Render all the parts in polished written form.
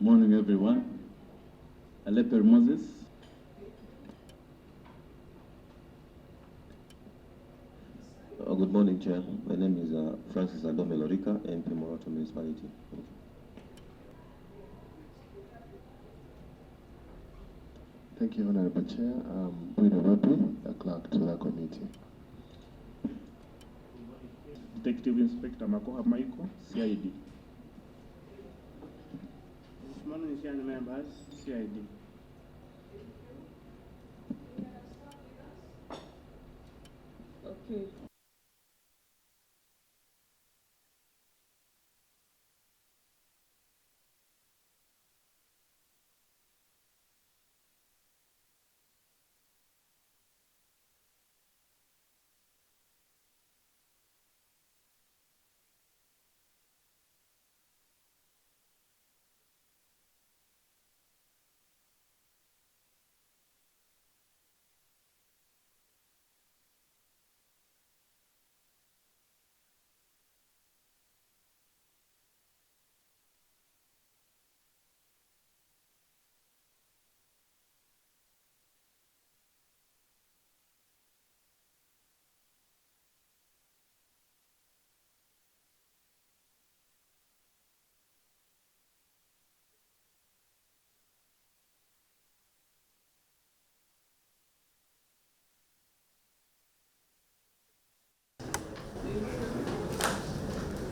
Morning, everyone. Aleper Moses. Good morning, Chair. My name is Francis Adome Lorica, MP Moroto Municipality. Thank you, Honorable Chair. Bruno Rabu, the clerk to the committee. Detective Inspector Makoha Maiko, CID. Good morning, Chair and members, CID. Okay.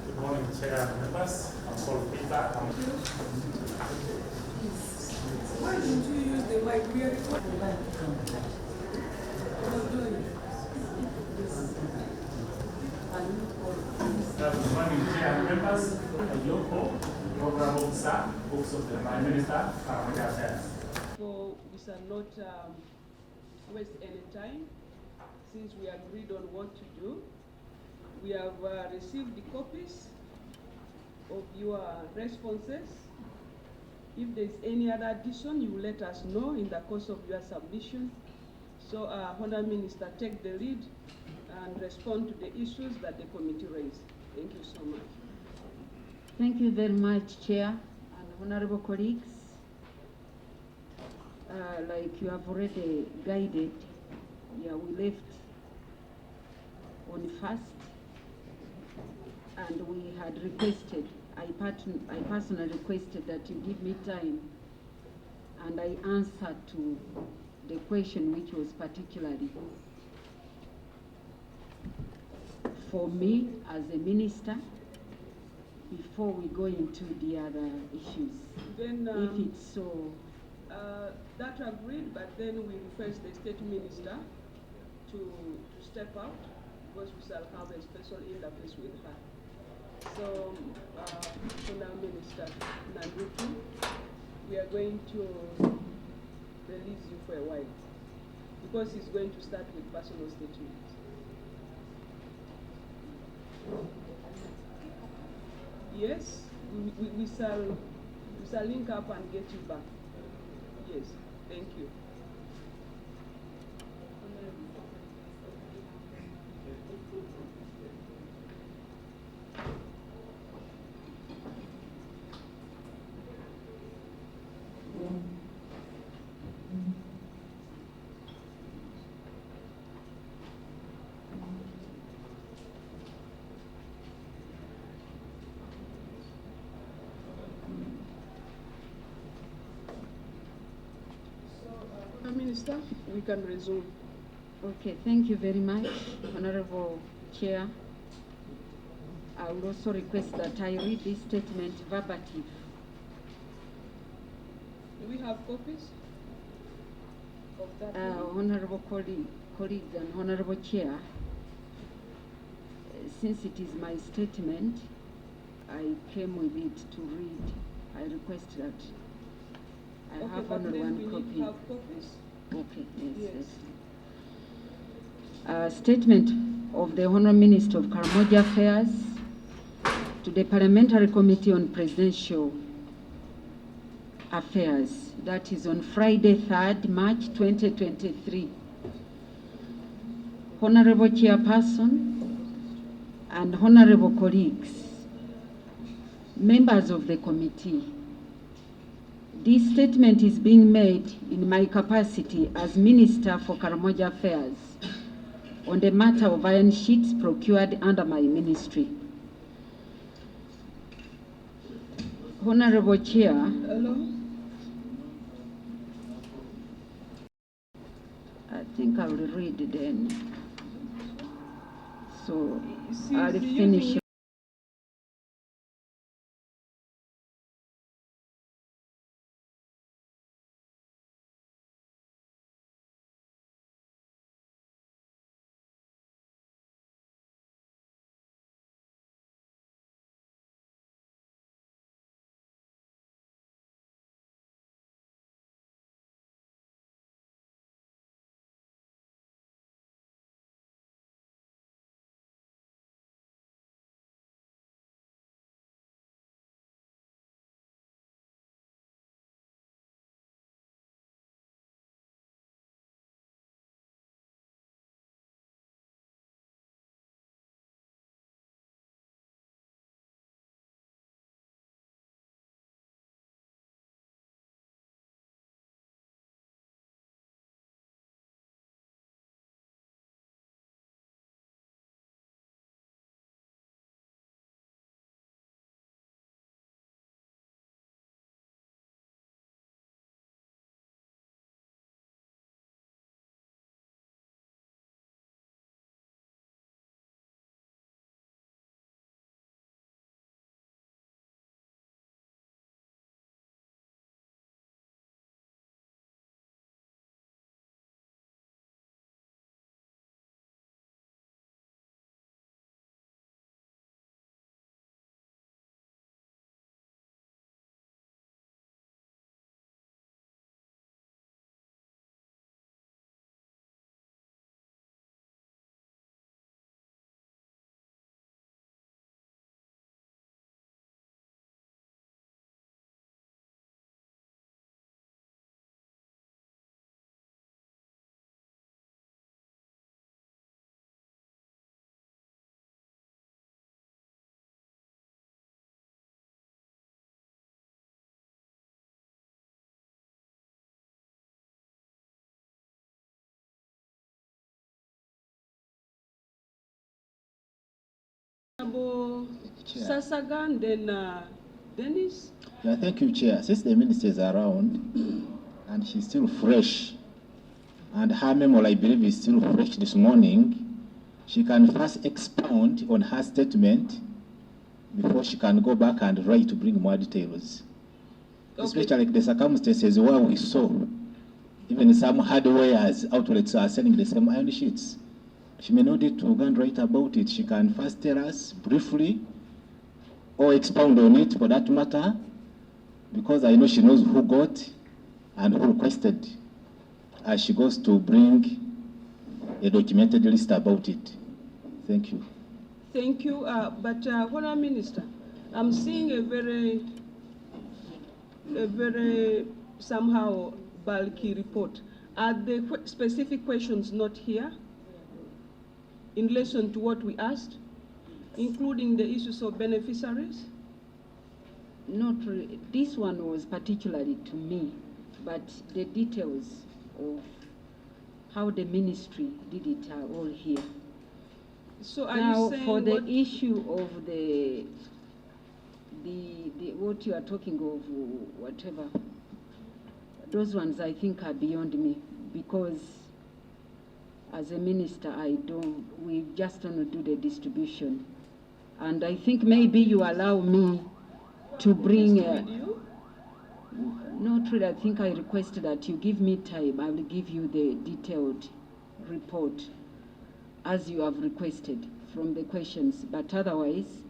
Good morning, Chair and members. I'm Paul Peter. Why didn't you use the mic? We are recording. Good morning, Chair and members. Yoko, Program Officer, Books of the Prime Minister, Karamoja Affairs. So we shall not waste any time since we agreed on what to do. We have received the copies of your responses. If there's any other addition, you will let us know in the course of your submission. So, Honourable Minister, take the lead and respond to the issues that the committee raised. Thank you so much. Thank you very much, Chair and honorable colleagues. Like you have already guided, we left on first, and we had requested, I personally requested that you give me time, and I answered to the question which was particularly for me as a minister before we go into the other issues. Then, if it's so. That agreed, but then we request the state minister to step out because we shall have a special interface with her. So, Honourable Minister Nandutu, we are going to release you for a while because he's going to start with personal statements. Yes, we shall link up and get you back. Yes, thank you. Minister, we can resume. Okay, thank you very much, Honorable Chair. I would also request that I read this statement verbatim. Do we have copies of that? Honorable colleagues and Honorable Chair, since it is my statement, I came with it to read. I request that I have only one copy. Need to have copies? Okay, yes. Statement of the Honourable Minister of Karamoja Affairs to the Parliamentary Committee on Presidential Affairs. That is on Friday, 3rd March 2023. Honourable Chairperson and Honourable colleagues, members of the committee, This statement is being made in my capacity as Minister for Karamoja Affairs on the matter of iron sheets procured under my ministry. Honorable Chair, Hello? I think I will read then. So She's I'll using finish. Sasagan, then Dennis. Yeah, thank you, Chair. Since the minister is around and she's still fresh, and her memory, I believe, is still fresh this morning, she can first expound on her statement before she can go back and write to bring more details. Okay. Especially the circumstances where we saw even some hardware outlets are selling the same iron sheets. She may not need to go and write about it. She can first tell us briefly or expound on it for that matter, because I know she knows who got and who requested, as she goes to bring a documented list about it. Thank you. Thank you. But Honourable Minister, I'm seeing a very somehow bulky report. Are the specific questions not here in relation to what we asked, including the issues of beneficiaries? Not really. This one was particularly to me, but the details of how the ministry did it are all here. So are Now, you saying for the what issue of the what you are talking of, whatever, those ones I think are beyond me, because as a minister, we just don't do the distribution. And I think maybe you allow me to bring, not really, I think I requested that you give me time. I will give you the detailed report as you have requested from the questions, but otherwise,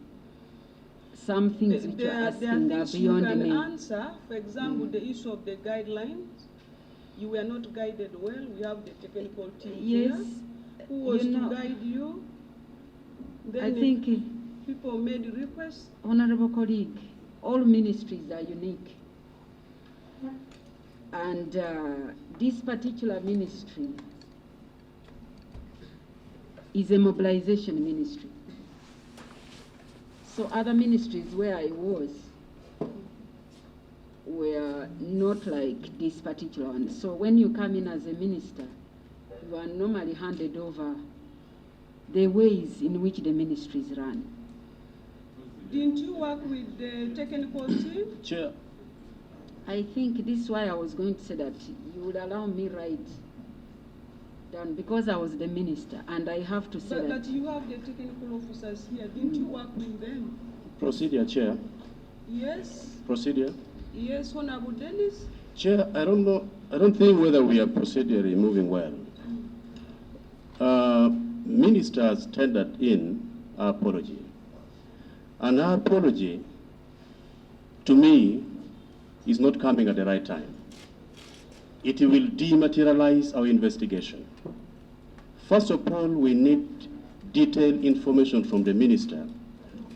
some things which you're asking are beyond me. There are things you can answer. For example, the issue of the guidelines. You were not guided well. We have the technical team here. Who was to guide you? Then I think people made requests. Honorable colleague, all ministries are unique. And this particular ministry is a mobilization ministry. So other ministries where I was were were not like this particular one. So when you come in as a minister, you are normally handed over the ways in which the ministries run. Didn't you work with the technical team? Chair, I think this is why I was going to say that you would allow me right down, because I was the minister, and I have to say But you have the technical officers here. Didn't you work with them? Procedure, Chair. Yes. Procedure. Yes, Honorable Dennis. Chair, I don't know, I don't think whether we are procedurally moving well. Ministers tendered in our apology. And our apology, to me, is not coming at the right time. It will dematerialize our investigation. First of all, we need detailed information from the minister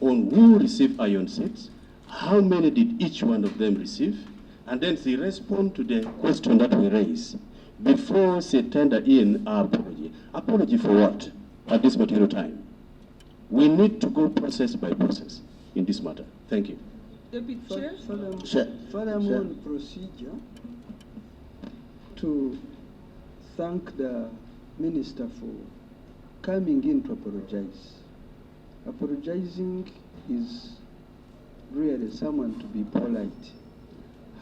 on who received ironsheets, how many did each one of them receive, and then they respond to the question that we raise before they tender in our apology. Apology for what at this material time? We need to go process by process in this matter. Thank you. Deputy Chair. Furthermore, on procedure, to thank the minister for coming in to apologize. Apologizing is really someone to be polite.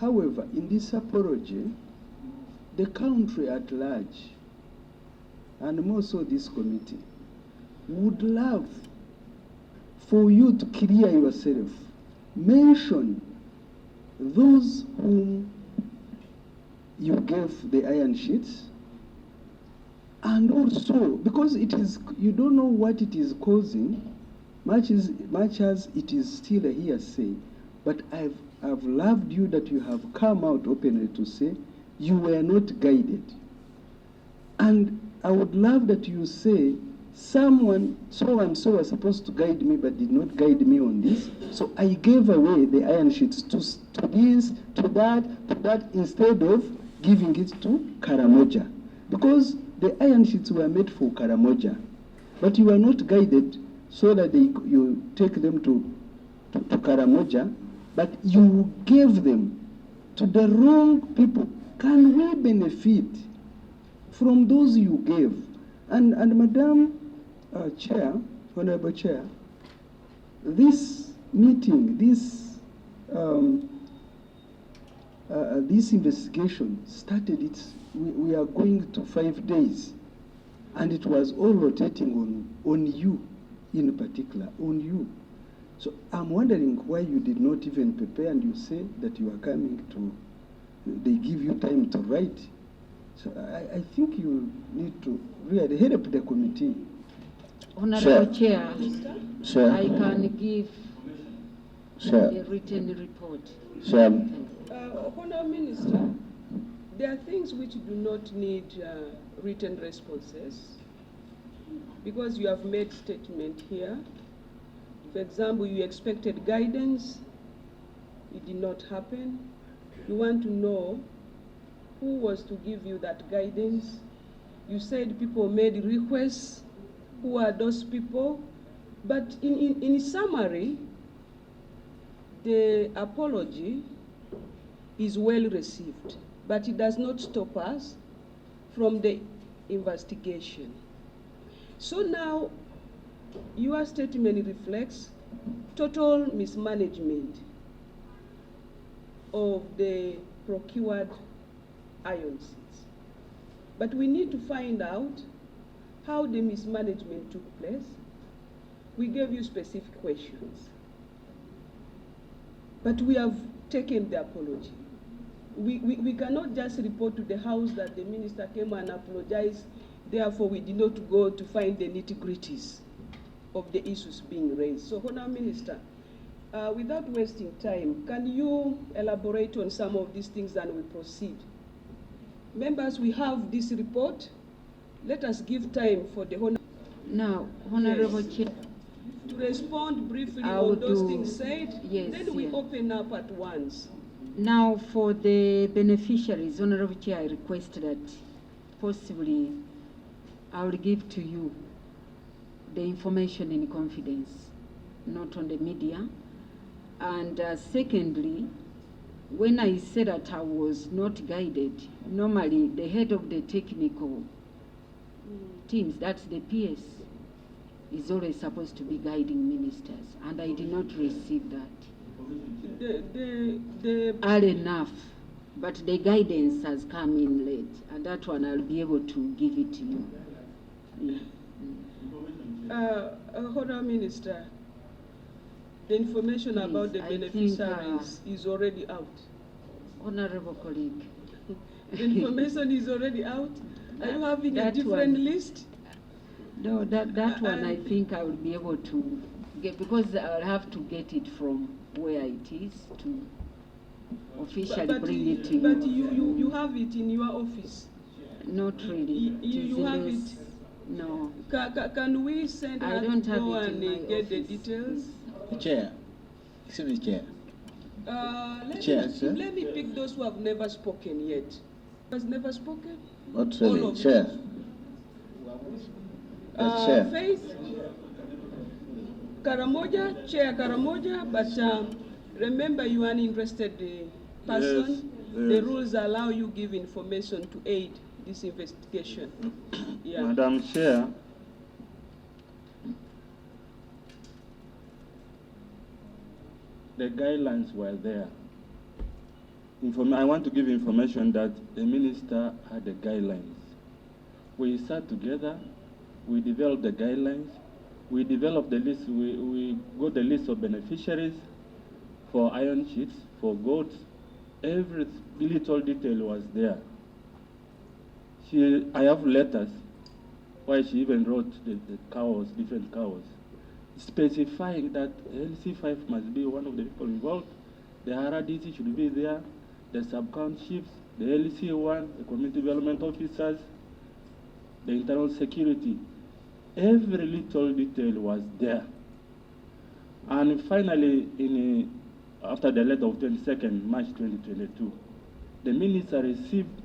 However, in this apology, the country at large, and more so this committee, would love for you to clear yourself. Mention those whom you gave the iron sheets, and also because it is, you don't know what it is causing, much as it is still a hearsay, but I've loved you that you have come out openly to say you were not guided. And I would love that you say someone so and so was supposed to guide me but did not guide me on this, so I gave away the iron sheets to this, to that, instead of giving it to Karamoja. Because the iron sheets were made for Karamoja, but you were not guided so that you take them to Karamoja, but you gave them to the wrong people. Can we benefit from those you gave? And Madam Chair, Honorable Chair, this meeting, this investigation started, we are going to 5 days, and it was all rotating on you in particular, on you. So I'm wondering why you did not even prepare, and you say that you are coming to, they give you time to write. So I think you need to really help the committee. Honorable Chair, Chair. I can give a written report. Honourable Minister, there are things which do not need written responses, because you have made statement here. For example, you expected guidance, it did not happen. You want to know who was to give you that guidance. You said people made requests. Who are those people? But in summary, the apology is well received, but it does not stop us from the investigation. So now, your statement reflects total mismanagement of the procured iron sheets. But we need to find out how the mismanagement took place. We gave you specific questions, but we have taken the apology. We cannot just report to the House that the minister came and apologized, therefore we did not go to find the nitty-gritties of the issues being raised. So, Honourable Minister, without wasting time, can you elaborate on some of these things and we proceed? Members, we have this report. Let us give time for the Honourable. Now, Honourable Chair, to respond briefly on those things said, yes, then we open up at once. Now, for the beneficiaries, Honourable Chair, I request that possibly I will give to you the information in confidence, not on the media. And secondly, when I said that I was not guided, normally the head of the technical teams, that's the PS, is always supposed to be guiding ministers, and I did not receive that. Early enough, but the guidance has come in late, and that one I'll be able to give it to you. Yeah. Honourable Minister, the information Please, about the I think, beneficiaries is already out. Honourable colleague. The information is already out. Are you having a That different one- list? No, that one I think I will be able to get, because I'll have to get it from where it is to officially bring it to you. But you have it in your office. Not really. You have it. No. Can we send I her don't to have go it in and my get the office. details? Chair, excuse me, Chair. Let me pick those who have never spoken yet. Has never spoken? Not All really, of Chair. them. Chair. Faith, Karamoja, Chair Karamoja, but remember you are an interested person. Yes. The rules allow you give information to aid this investigation. Yeah. Madam Chair, the guidelines were there. I want to give information that the minister had the guidelines. We sat together, we developed the guidelines, we developed the list, we got the list of beneficiaries for iron sheets, for goats. Every little detail was there. I have letters why she even wrote the cows, different cows, specifying that LC5 must be one of the people involved, the RDC should be there, the sub-count chiefs, the LC1, the community development officers, the internal security. Every little detail was there. And finally, after the letter of 22nd March 2022, the minister received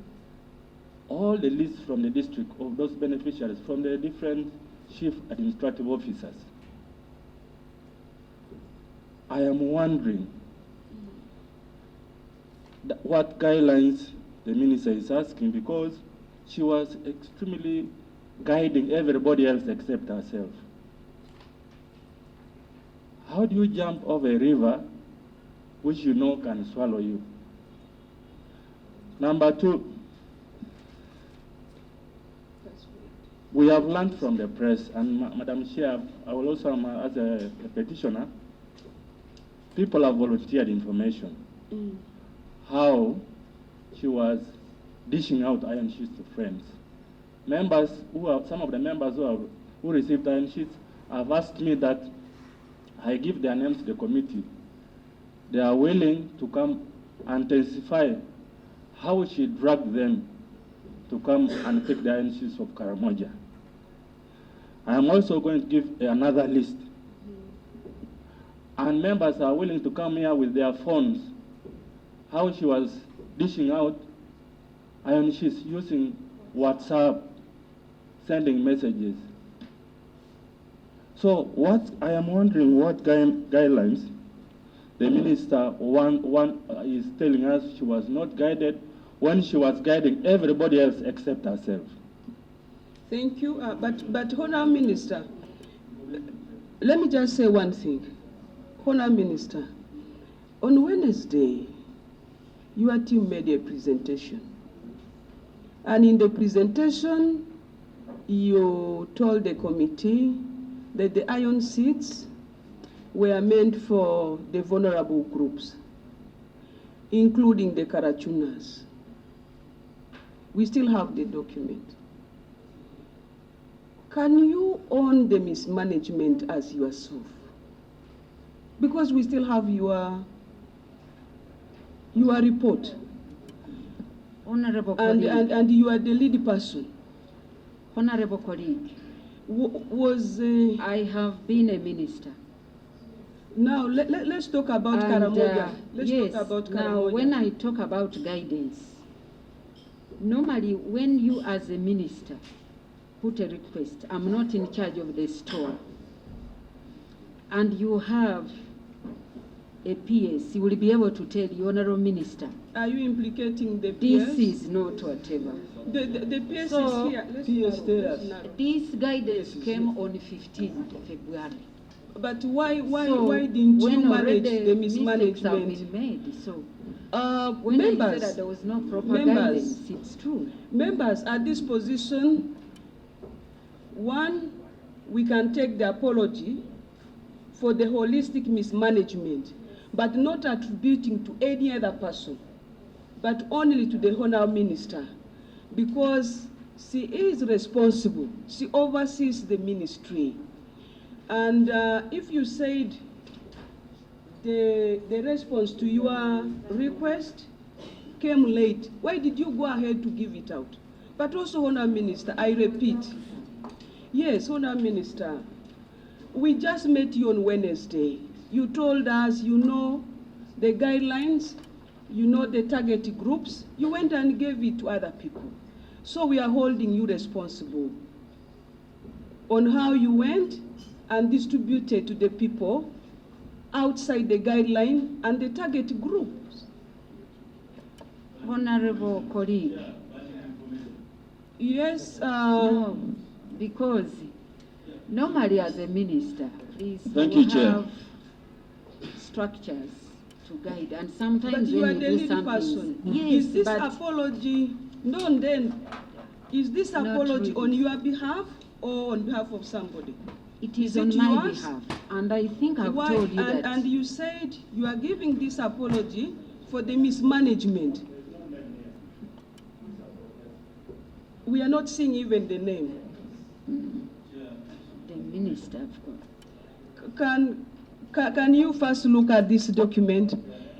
all the lists from the district of those beneficiaries from the different chief administrative officers. I am wondering what guidelines the minister is asking, because she was extremely guiding everybody else except herself. How do you jump over a river which you know can swallow you? Number two, we have learned from the press, and Madam Chair, I will also, as a petitioner, people have volunteered information. How she was dishing out iron sheets to friends. Some of the members who received iron sheets have asked me that I give their names to the committee. They are willing to come and testify how she dragged them to come and take the iron sheets of Karamoja. I am also going to give another list. And members are willing to come here with their phones, how she was dishing out iron sheets using WhatsApp, sending messages. So I am wondering what guidelines the minister is telling us she was not guided when she was guiding everybody else except herself. Thank you. But Honourable Minister, let me just say one thing. Honourable Minister, on Wednesday, your team made a presentation. And in the presentation, you told the committee that the iron seats were meant for the vulnerable groups, including the Karachunas. We still have the document. Can you own the mismanagement as yourself? Because we still have your report. Honorable colleague. And you are the lead person. Honorable colleague. I have been a minister. Now, let's talk about Karamoja. Let's yes, talk about Karamoja. Now, when I talk about guidance, normally when you as a minister put a request, I'm not in charge of the store, and you have a PS will be able to tell you, Honorable Minister, Are you implicating the this PS? is not whatever. The PS So, is here. Let's PS narrow, tell let's us. narrow. This guidance came on 15th February. But why So, didn't you when manage already the mistakes have mismanagement? been made, so when Members, I said that there was no proper members, guidance, it's true. Members, at this position, one, we can take the apology for the holistic mismanagement, but not attributing to any other person, but only to the Honourable Minister, because she is responsible. She oversees the ministry. And if you said the response to your request came late, why did you go ahead to give it out? But also, Honourable Minister, I repeat, yes, Honourable Minister, we just met you on Wednesday. You told us you know the guidelines, you know the target groups. You went and gave it to other people. So we are holding you responsible on how you went and distributed to the people outside the guideline and the target groups. Honorable colleague. Yes. No, because normally as a minister, Thank you you, Chair. have structures to guide, and sometimes But you are when the you do lead something, person. yes, Is this but apology, no, then, is this Not apology really. on your behalf or on behalf of somebody? it is Is on it my yours? behalf, and I think I've Why? told you that. And you said you are giving this apology for the mismanagement. We are not seeing even the name. The minister, of course. Can you first look at this document?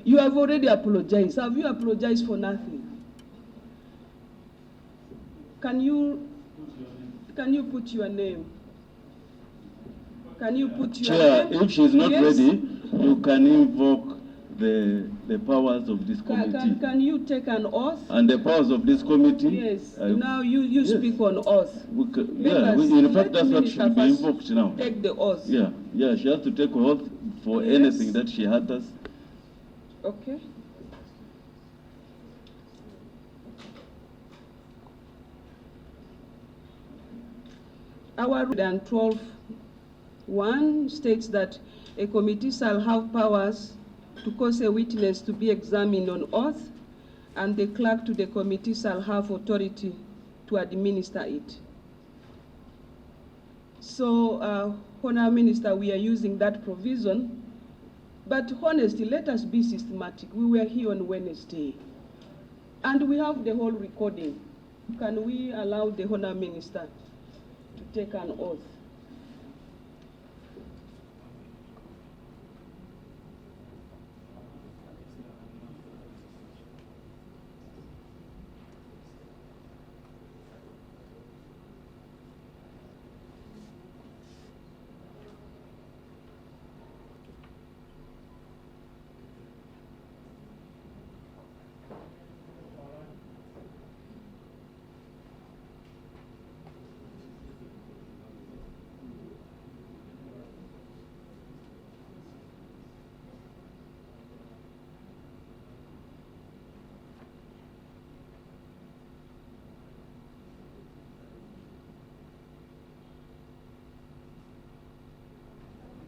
You have already apologized. Have you apologized for nothing? Can you put your name? Can you put your Chair, name? if she's not Yes. ready, you can invoke the powers of this committee. Can you take an oath? And the powers of this committee? Yes. Now you speak on oath. Yeah, Members, in let fact, that's the what minister should be first invoked now. Take the oath. Yeah, she has to take oath for Yes. anything that she utters. Okay. Our 12(1) states that a committee shall have powers to cause a witness to be examined on oath, and the clerk to the committee shall have authority to administer it. So, Honourable Minister, we are using that provision, but honestly, let us be systematic. We were here on Wednesday, and we have the whole recording. Can we allow the Honourable Minister to take an oath?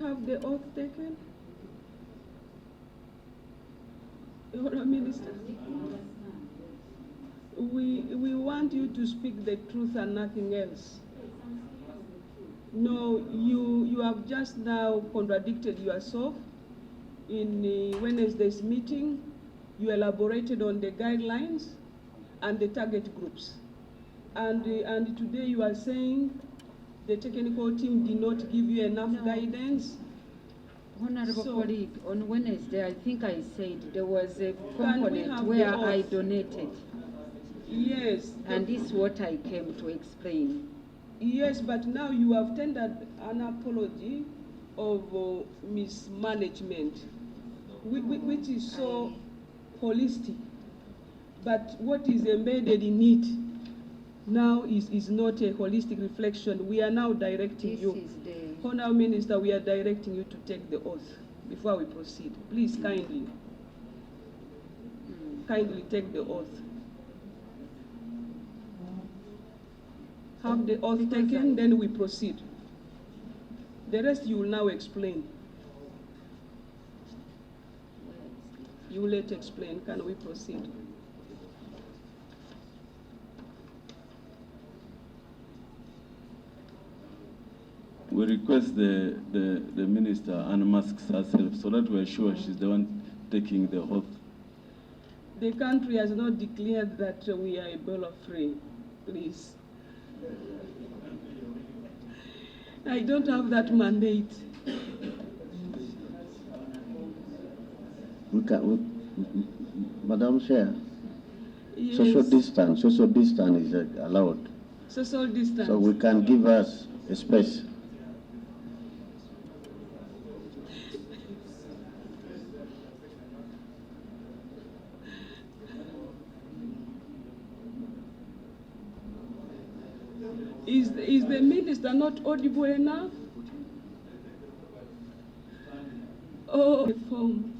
Have the oath taken? Honourable Minister, we want you to speak the truth and nothing else. No, you have just now contradicted yourself. In Wednesday's meeting, you elaborated on the guidelines and the target groups. And today you are saying the technical team did not give you enough guidance. Honorable colleague, on Wednesday, I think I said there was a Can we component have where the I oath? donated. Yes. And this is what I came to explain. Yes, but now you have tendered an apology of mismanagement, which is so holistic. But what is embedded in it now is not a holistic reflection. We are now directing This you. is the Honourable Minister, we are directing you to take the oath. before we proceed. Please kindly take the oath. Have the oath taken, then we proceed. The rest you will now explain. You will let explain. Can we proceed? We request the minister unmasks herself so that we're sure she's the one taking the oath. The country has not declared that we are Ebola free, please. I don't have that mandate. Madam Chair, Yes. social distance is allowed. Social distance. So we can give us a space. Is the minister not audible enough? Oh, the phone.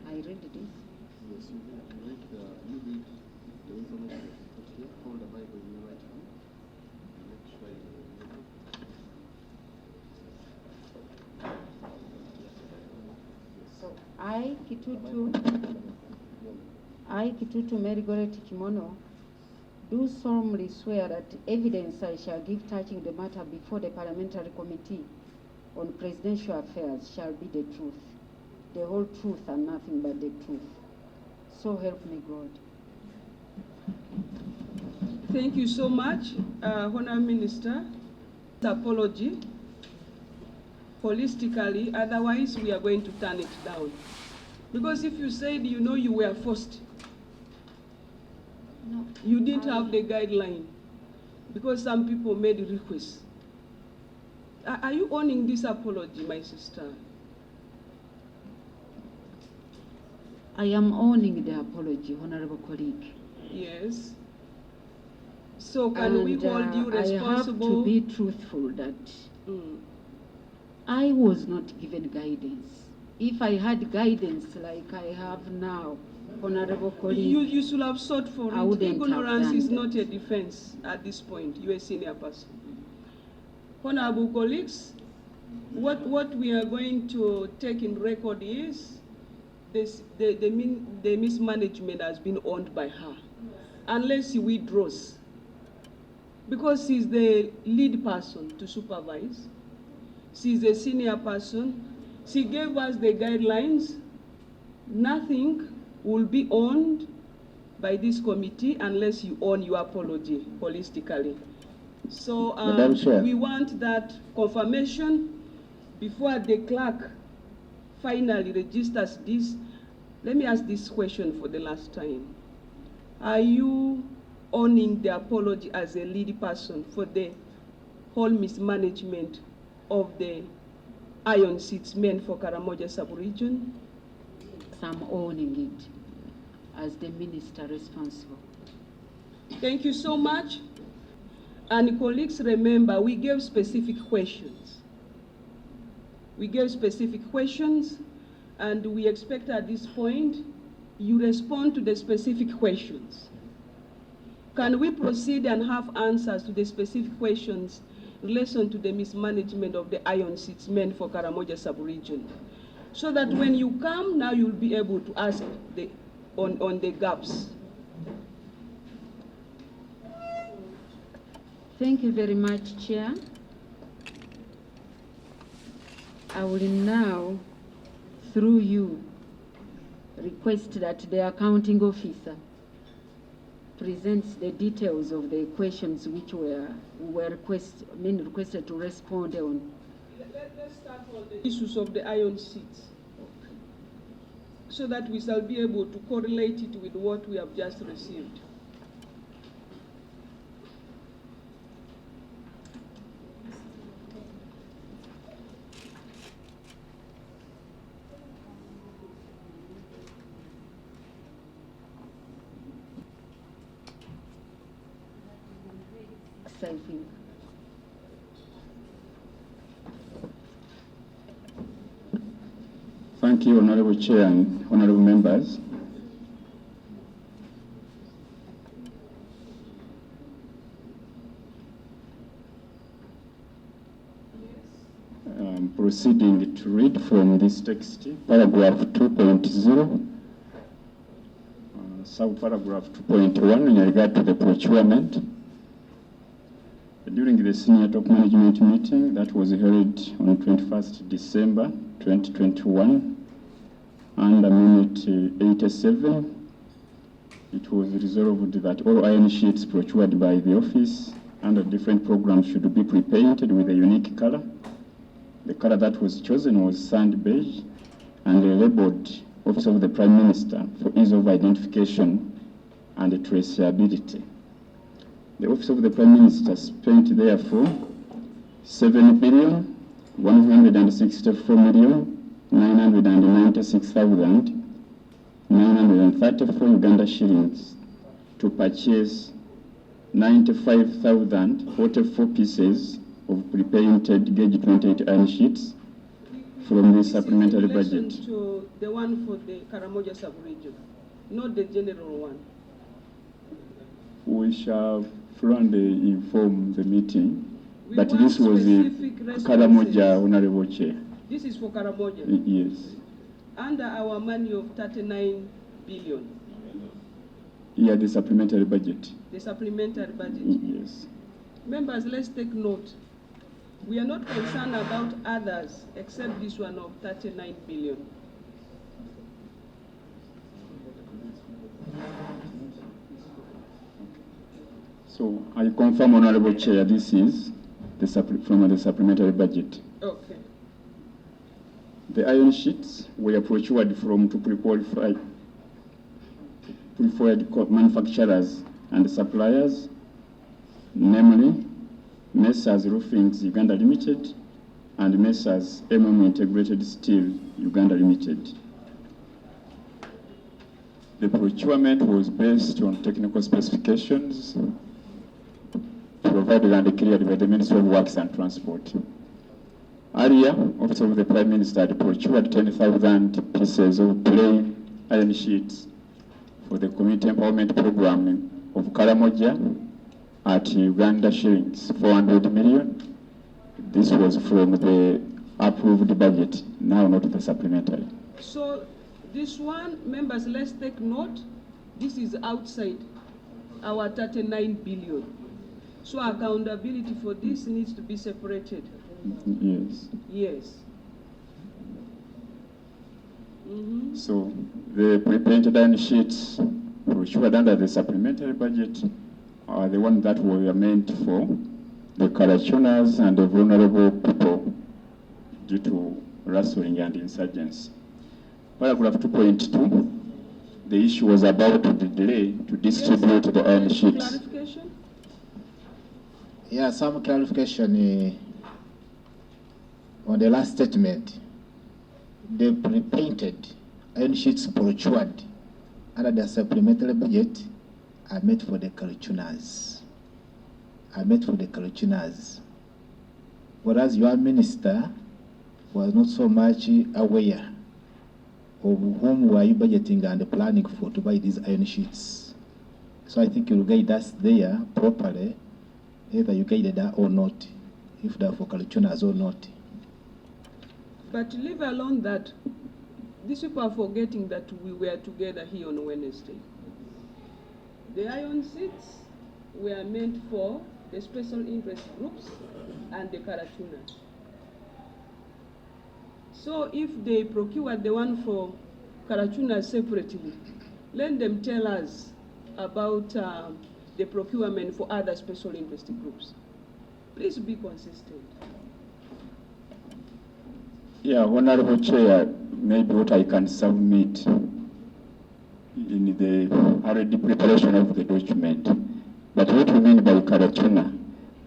I read this. Yes, you read the information you put here. Hold the Bible in your right hand. Make sure So I, Kituttu Merigoret Kimono, do solemnly swear that evidence I shall give touching the matter before the Parliamentary Committee on Presidential Affairs shall be the truth, the whole truth and nothing but the truth. So help me God. Thank you so much, Honourable Minister. Apology holistically, otherwise we are going to turn it down. Because if you said you were forced, No, you didn't have the guideline, because some people made requests. Are you owning this apology, my sister? I am owning the apology, Honorable colleague. Yes. So can we hold you responsible? I have to be truthful that I was not given guidance. If I had guidance like I have now, Honorable colleague, you should have sought for I it. wouldn't have Ignorance done is that. not a defense at this point. You're a senior person. Honorable colleagues, what we are going to take in record is the mismanagement has been owned by her, unless she withdraws. Because she's the lead person to supervise. She's a senior person. She gave us the guidelines. Nothing will be owned by this committee unless you own your apology holistically. So Madam Chair. we want that confirmation before the clerk finally registers this. Let me ask this question for the last time. Are you owning the apology as a lead person for the whole mismanagement of the iron seats men for Karamoja sub-region? I'm owning it as the minister responsible. Thank you so much. And colleagues, remember, we gave specific questions. We gave specific questions, and we expect at this point you respond to the specific questions. Can we proceed and have answers to the specific questions in relation to the mismanagement of the iron seats men for Karamoja sub-region? So that when you come, now you'll be able to ask on the gaps. Thank you very much, Chair. I will now, through you, request that the accounting officer presents the details of the questions which were requested to respond on. Let's start on the issues of the iron seats, so that we shall be able to correlate it with what we have just received. I think. Thank you, Honorable Chair and honorable members. Proceeding to read from this text, paragraph 2.0, sub-paragraph 2.1 in regard to the procurement. During the senior top management meeting that was held on 21st December 2021, under minute 87, it was resolved that all iron sheets procured by the office under different programs should be pre-painted with a unique color. The color that was chosen was sand beige and labeled Office of the Prime Minister for ease of identification and traceability. The Office of the Prime Minister spent therefore 7,164,996,934 Uganda shillings to purchase 95,044 pieces of pre-painted gauge 28 iron sheets from the supplementary budget. To the one for the Karamoja sub-region, not the general one. We shall further inform the meeting, but want this was the specific Karamoja, Honorable Chair. This is for Karamoja? Yes. Under our money of 39 billion. Yeah, the supplementary budget. The supplementary budget? Yes. Members, let's take note. We are not concerned about others except this one of 39 billion. So I confirm, Honorable Chair, this is from the supplementary budget. Okay. The iron sheets were procured from two pre-qualified manufacturers and suppliers, namely Messrs. Roofings Uganda Limited and Messrs. Integrated Steel Uganda Limited. The procurement was based on technical specifications provided and cleared by the Ministry of Works and Transport. Earlier, Office of the Prime Minister had procured 10,000 pieces of plain iron sheets for the Community Empowerment Program of Karamoja at Uganda shillings 400 million. This was from the approved budget, now not the supplementary. So this one, members, let's take note, this is outside our 39 billion. So accountability for this needs to be separated. Yes. Yes. So the pre-painted iron sheets procured under the supplementary budget are the ones that were meant for the Karachunas and the vulnerable people due to rustling and insurgency. Paragraph 2.2, the issue was about the delay to distribute the iron sheets. Clarification? Yeah, some clarification on the last statement. The pre-painted iron sheets procured under the supplementary budget are made for the Karachunas. Whereas your minister was not so much aware of whom were you budgeting and planning for to buy these iron sheets. So I think you'll guide us there properly, either you guided her or not, if they're for Karachunas or not. But leave alone that, these people are forgetting that we were together here on Wednesday. The iron sheets were meant for the special interest groups and the Karachunas. So if they procured the one for Karachunas separately, let them tell us about the procurement for other special interest groups. Please be consistent. Yeah, Honorable Chair, maybe what I can submit in the already preparation of the document. But what we mean by Karachuna,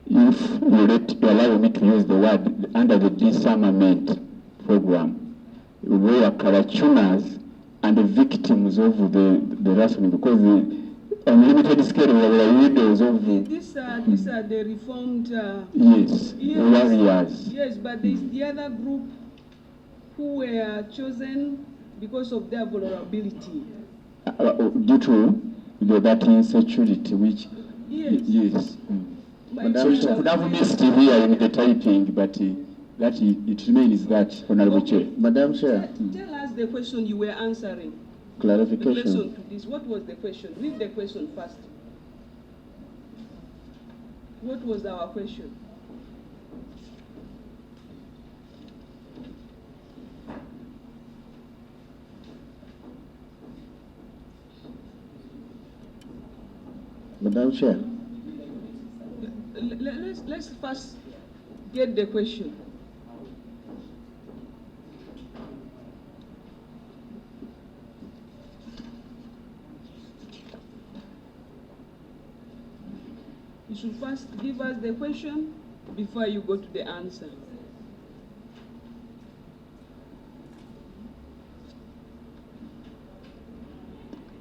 if you allow me to use the word under the disarmament program, we are Karachunas and the victims of the rustling, because unlimited scale widows of These are the reformed yes, warriors. Yes, but there's the other group who were chosen because of their vulnerability. Due to that insecurity, which yes. So she could have missed here in the typing, but that it remains that, Honorable Chair. Madam Chair. Tell us the question you were answering. Clarification. In relation to this, what was the question? Read the question first. What was our question? Madam Chair. Let's first get the question. You should first give us the question before you go to the answer.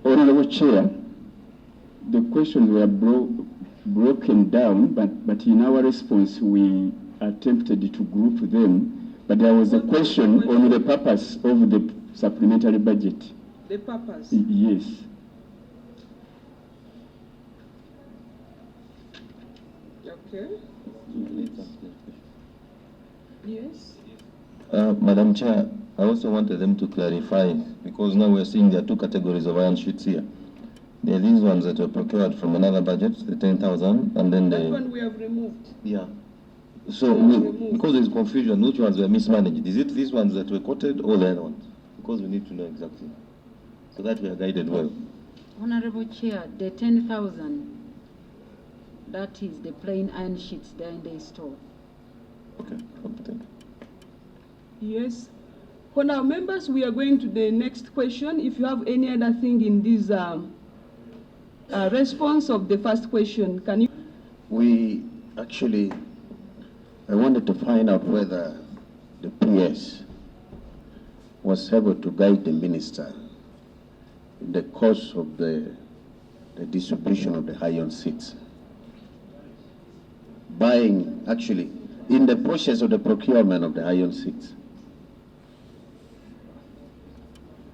Honorable Chair, the questions were broken down, but in our response we attempted to group them. But there was a question on the purpose of the supplementary budget. The purpose? Yes. Okay. Yes. Madam Chair, I also wanted them to clarify, because now we're seeing there are two categories of iron sheets here. There are these ones that were procured from another budget, the 10,000, and then that one we have removed. Yeah. So, because there's confusion, which ones were mismanaged? Is it these ones that were quoted or the other ones? Because we need to know exactly, so that we are guided well. Honorable Chair, the 10,000, that is the plain iron sheets there in the store. Okay, thank you. Yes. For now, members, we are going to the next question. If you have any other thing in this response of the first question, can you? We actually, I wanted to find out whether the PS was able to guide the minister in the course of the distribution of the iron seats. Buying, actually, in the process of the procurement of the iron seats.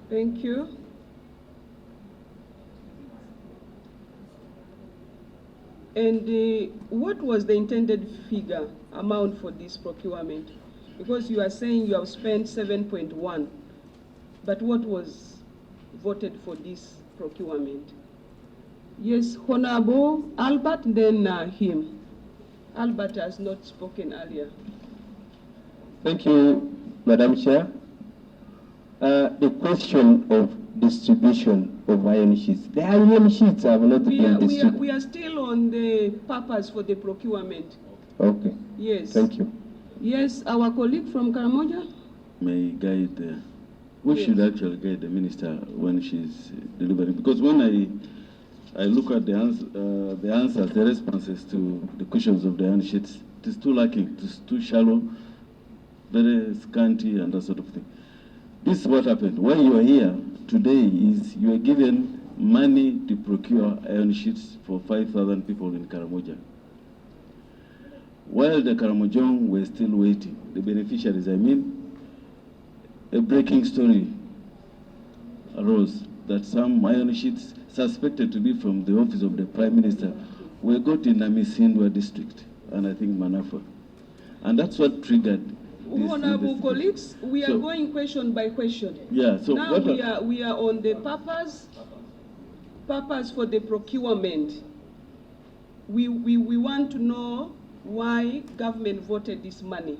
Thank you. And what was the intended figure, amount for this procurement? Because you are saying you have spent 7.1, but what was voted for this procurement? Yes, Honorable Albert, then him. Albert has not spoken earlier. Thank you, Madam Chair. The question of distribution of iron sheets. The iron sheets have not been distributed. We are still on the purpose for the procurement. Okay. Yes. Thank you. Yes, our colleague from Karamoja? May guide, we should actually guide the minister when she's delivering. Because when I look at the answers, the responses to the questions of the iron sheets, it is too lacking, it is too shallow, very scanty, and that sort of thing. This is what happened. Why you are here today is you are given money to procure iron sheets for 5,000 people in Karamoja. While the Karamojong were still waiting, the beneficiaries, I mean, a breaking story arose that some iron sheets suspected to be from the office of the Prime Minister were got in Namisindwa district, and I think Manafa. And that's what triggered this. Honorable colleagues, we are going question by question. Yeah, so now we are on the purpose for the procurement. We want to know why government voted this money.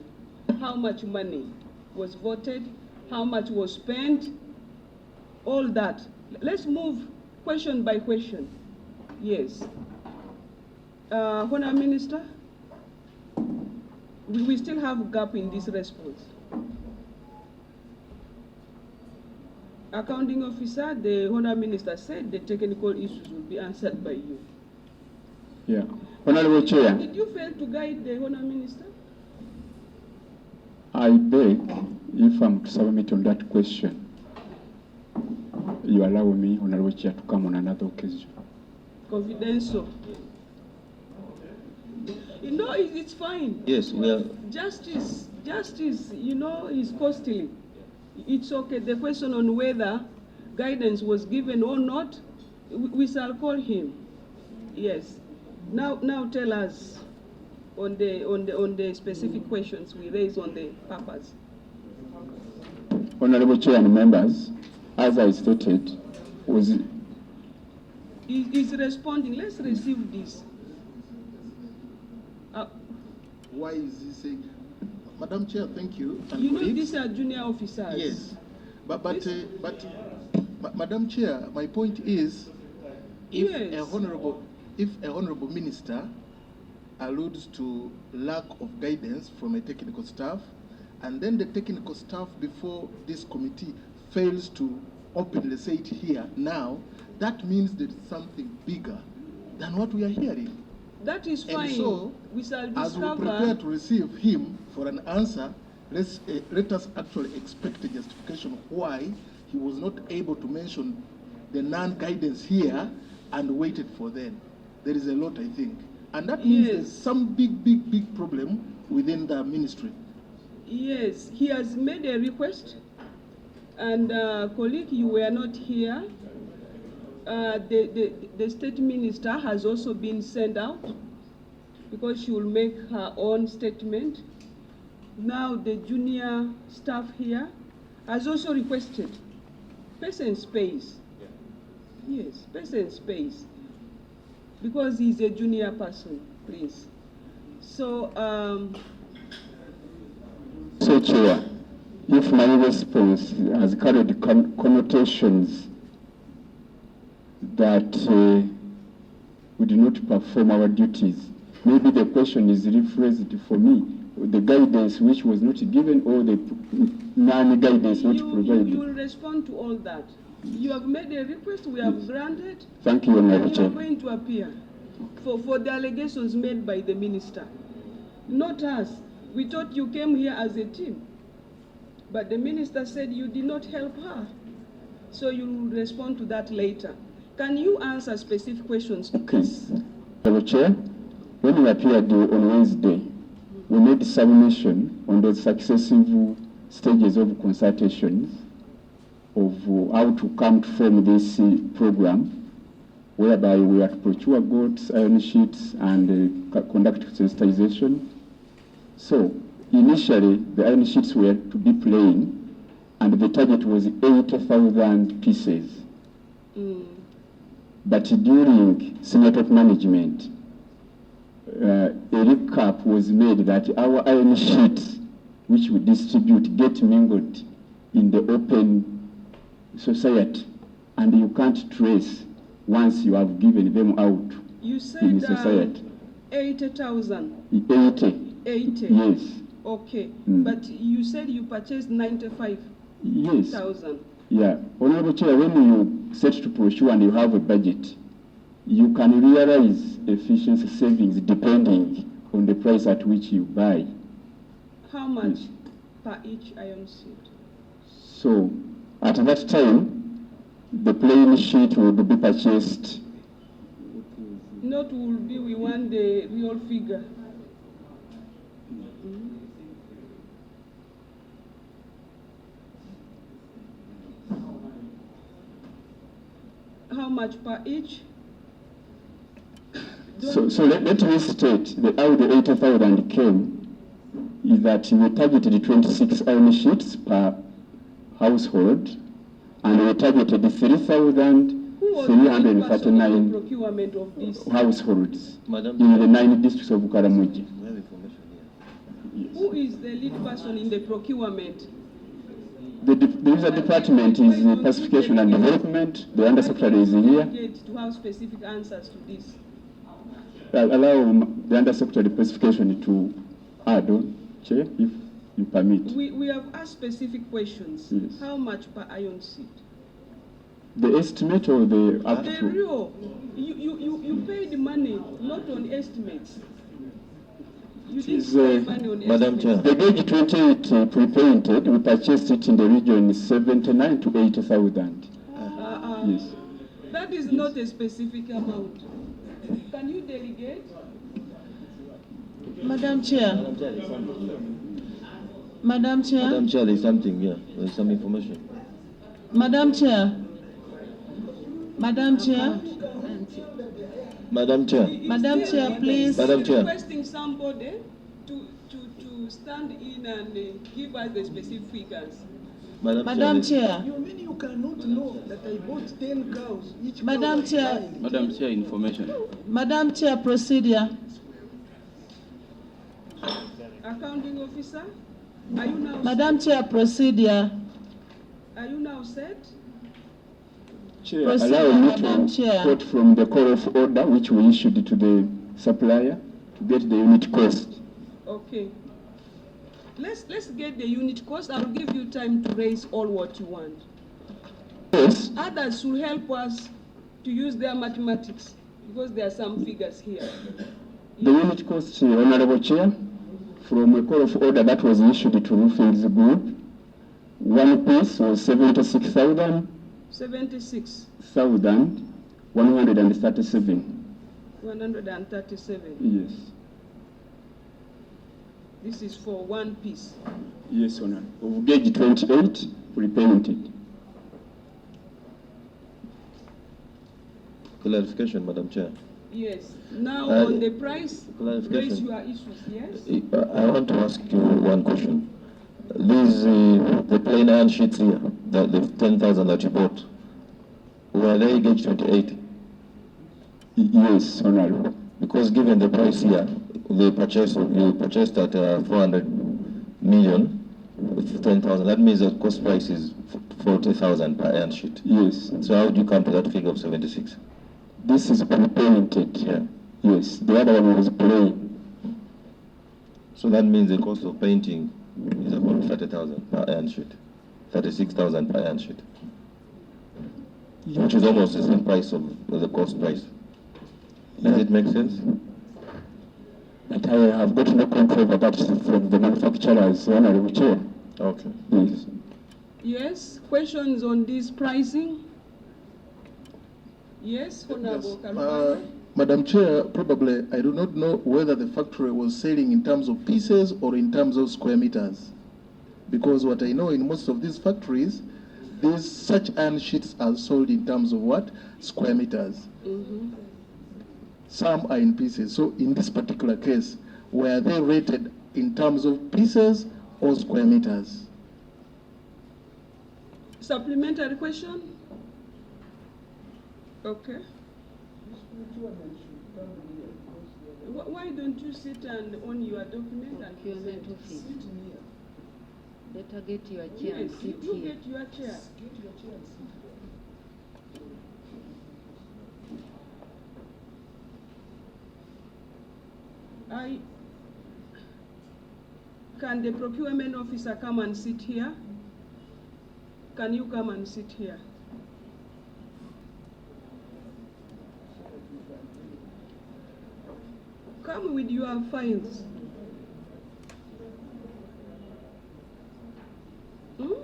How much money was voted, how much was spent, all that. Let's move question by question. Yes. Honourable Minister, we still have a gap in this response. Accounting officer, the Honourable Minister said the technical issues will be answered by you. Yeah. Honourable Chair. Did you fail to guide the Honourable Minister? I beg, if I'm to submit on that question, you allow me, Honourable Chair, to come on another occasion. confidential. You know, it's fine. Yes, we are. Justice, you know, is costly. It's okay. The question on whether guidance was given or not, we shall call him. Yes. Now tell us on the specific questions we raised on the purpose. Honorable Chair and members, as I stated, He's responding. Let's receive this. Why is he saying? Madam Chair, thank you. You know, these are junior officers. Yes, but Madam Chair, my point is, if a honorable minister alludes to lack of guidance from a technical staff, and then the technical staff before this committee fails to openly say it here now, that means there is something bigger than what we are hearing. That is fine. And so, we shall discover. as we prepare to receive him for an answer, let us actually expect a justification of why he was not able to mention the non-guidance here and waited for then. There is a lot, I think. And that means there's some big problem within the ministry. Yes, he has made a request. And colleague, you were not here. The state minister has also been sent out because she will make her own statement. Now the junior staff here has also requested space and space. Yes, space and space. Because he's a junior person, please. So, Chair, if my response has carried connotations that we do not perform our duties, maybe the question is rephrased for me. The guidance which was not given or the non-guidance not provided. You will respond to all that. You have made a request, we have granted. Thank you, Honorable Chair. You are Chair. going to appear for the allegations made by the minister. Not us. We thought you came here as a team. But the minister said you did not help her. So you will respond to that later. Can you answer specific questions? Okay. Honorable Chair, when we appeared on Wednesday, we made submission on the successive stages of consultations of how to come from this program, whereby we are to procure goats, iron sheets, and conduct sensitization. So initially, the iron sheets were to be plain, and the target was 80,000 pieces. But during senior top management, a recap was made that our iron sheets, which we distribute, get mingled in the open society, and you can't trace once you have given them out you said, in society. 80,000. 80. Yes. Okay, but you said you purchased 95,000. Yes. Yeah. Honorable Chair, when you set to pursue and you have a budget, you can realize efficiency savings depending on the price at which you buy. How much per each iron sheet? So, at that time, the plain sheet would be purchased. Not will be, we want the real figure. How much per each? So let me state that how the 80,000 came is that we targeted 26 iron sheets per household, and we targeted 3,339 procurement of this? households in the 9 districts of Karamoja. Who is the lead person in the procurement? The user department is pacification and development. The undersecretary is here. To have specific answers to this. I'll allow the undersecretary pacification to add on, Chair, if you permit. We have asked specific questions. Yes. How much per iron sheet? The estimate or the actual? The real. You paid money, not on estimates. You didn't pay money on Madam Chair. The gauge 28 pre-painted, we purchased it in the region 79 to 80,000. Yes. That is not a specific amount. Can you delegate? Madam Chair. Madam Chair. Madam Chair, there's something here. There's some information. Madam Chair. Madam Chair. Madam Chair. Madam Chair, please. Madam Chair. Requesting somebody to stand in and give us the specific figures. Madam Chair. You mean you cannot know that I bought 10 cows, each Madam cow Chair. died? Madam Chair, information. Madam Chair, procedure. Accounting officer, are you now Madam Chair, procedure. Are you now set? Chair, Proceed, allow me Madam to Chair. quote from the call of order which we issued to the supplier to get the unit cost. Okay. Let's get the unit cost. I'll give you time to raise all what you want. Yes. Others will help us to use their mathematics because there are some figures here. The unit cost, Honorable Chair, from a call of order that was issued to Roofing's Group, one piece was 76,137. 137. Yes. This is for one piece. Yes, Honor. Of gauge 28, repainted. Clarification, Madam Chair. Yes. Now on the price, raise clarification. your issues, yes? I want to ask you one question. These, the plain iron sheets here, the 10,000 that you bought, were they gauge 28? Yes, Honorable. Because given the price here, you purchased at 400 million with 10,000. That means the cost price is 40,000 per iron sheet. Yes. So how do you come to that figure of 76? This is pre-painted. Yeah. Yes, the other one was plain. So that means the cost of painting is about 30,000 per iron sheet, 36,000 per iron sheet, which is almost the same price of the cost price. Does it make sense? But I have got no control over that from the manufacturers, Honorable Chair. Okay. Yes. Yes. Questions on this pricing? Yes, Honorable Karamoja. Madam Chair, probably I do not know whether the factory was selling in terms of pieces or in terms of square meters. Because what I know in most of these factories, such iron sheets are sold in terms of what? Square meters. Mm-hmm. Some are in pieces. So in this particular case, were they rated in terms of pieces or square meters? Supplementary question? Okay. Why don't you sit and on your document and present? Sit here. Better get your chair and Yes, sit you here. get your chair. Get your chair and sit. Can the procurement officer come and sit here? Can you come and sit here? Come with your files. You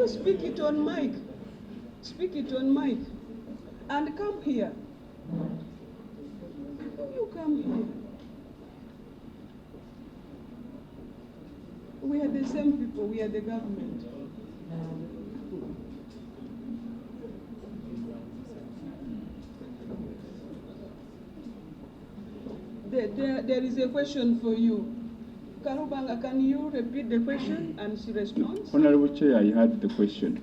speak it on mic. Speak it on mic. And come here. You come here. We are the same people. We are the government. There is a question for you. Karubanga, can you repeat the question and she responds? Honorable Chair, I had the question.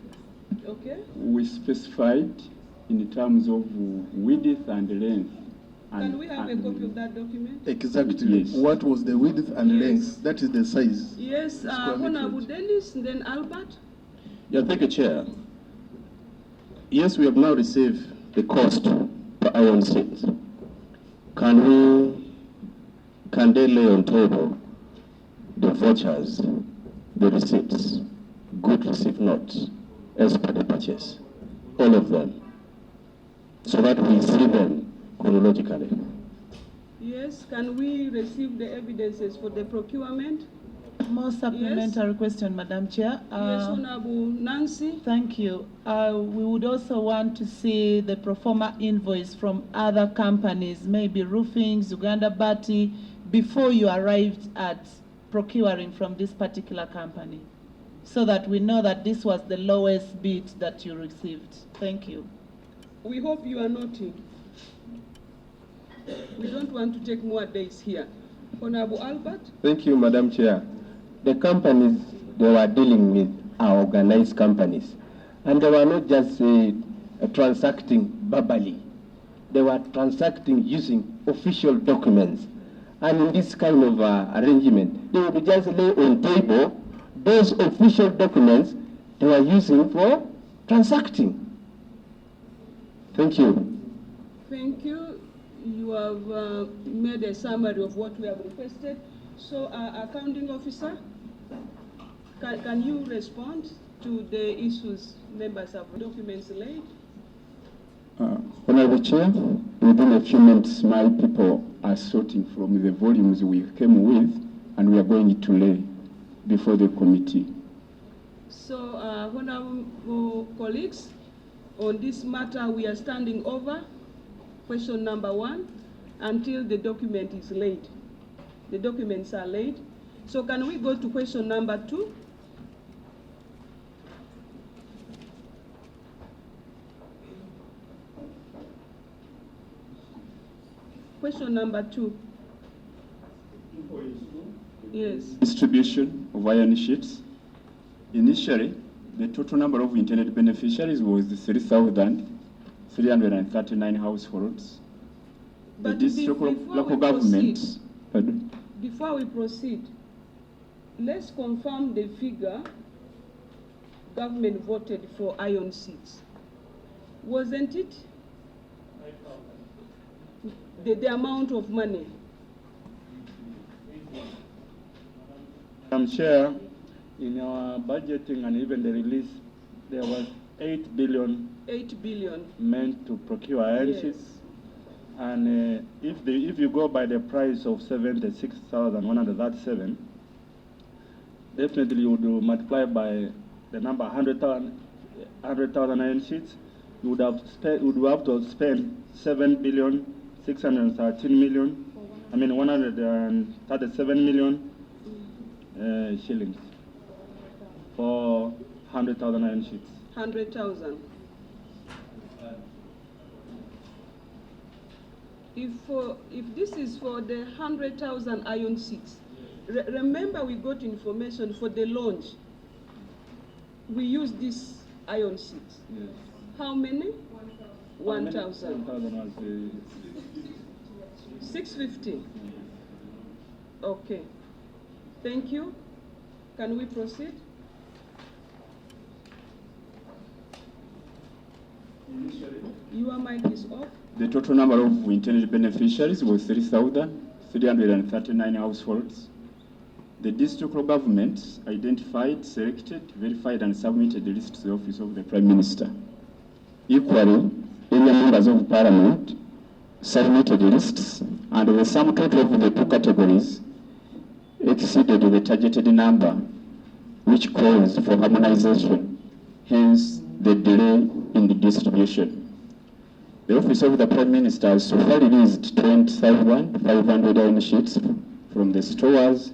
Okay. We specified in terms of width and length. Can we have a copy of that document? Exactly. Yes. What was the width and Yes. length? That is the size. Yes, Square Honorable meterage. Dennis, then Albert. Yeah, thank you, Chair. Yes, we have now received the cost per iron sheet. Can they lay on table the vouchers, the receipts, good receipt notes, as per the purchase, all of them, so that we see them chronologically? Yes, can we receive the evidences for the procurement? more supplementary question, Madam Chair. Yes, Honorable Nancy. Thank you. We would also want to see the pro forma invoice from other companies, maybe roofing, Uganda Bati, before you arrived at procuring from this particular company, so that we know that this was the lowest bid that you received. Thank you. We hope you are noting. We don't want to take more days here. Honorable Albert? Thank you, Madam Chair. The companies they were dealing with are organized companies, and they were not just transacting verbally. They were transacting using official documents. And in this kind of arrangement, they would just lay on table those official documents they were using for transacting. Thank you. Thank you. You have made a summary of what we have requested. So, accounting officer, can you respond to the issues members have documents laid? Honorable Chair, within a few minutes, my people are sorting from the volumes we came with, and we are going to lay before the committee. So, honorable colleagues, on this matter, we are standing over question number 1 until the document is laid. The documents are laid. So can we go to question number 2? Question number 2. Yes. Distribution of iron sheets. Initially, the total number of intended beneficiaries was 3,339 households. But the district local government. Before we proceed, let's confirm the figure government voted for iron sheets. Wasn't it? The amount of money. Madam Chair, in our budgeting and even the release, there was 8 billion. 8 billion. Meant to procure iron sheets. And if you go by the price of 76,137, definitely you would multiply by the number 100,000 iron sheets. You would have to spend 137 million shillings for 100,000 iron sheets. 100,000. If this is for the 100,000 iron sheets, remember we got information for the launch. We use this iron sheets. Yes. How many? 1,000. 1,000 was 650. Okay. Thank you. Can we proceed? Your mic is off. The total number of intended beneficiaries was 3,339 households. The district government identified, selected, verified, and submitted the list to the office of the Prime Minister. Equally, area members of Parliament submitted lists, and the sum total of the two categories exceeded the targeted number, which calls for harmonization, hence the delay in the distribution. The Office of the Prime Minister has so far released 20,500 iron sheets from the stores,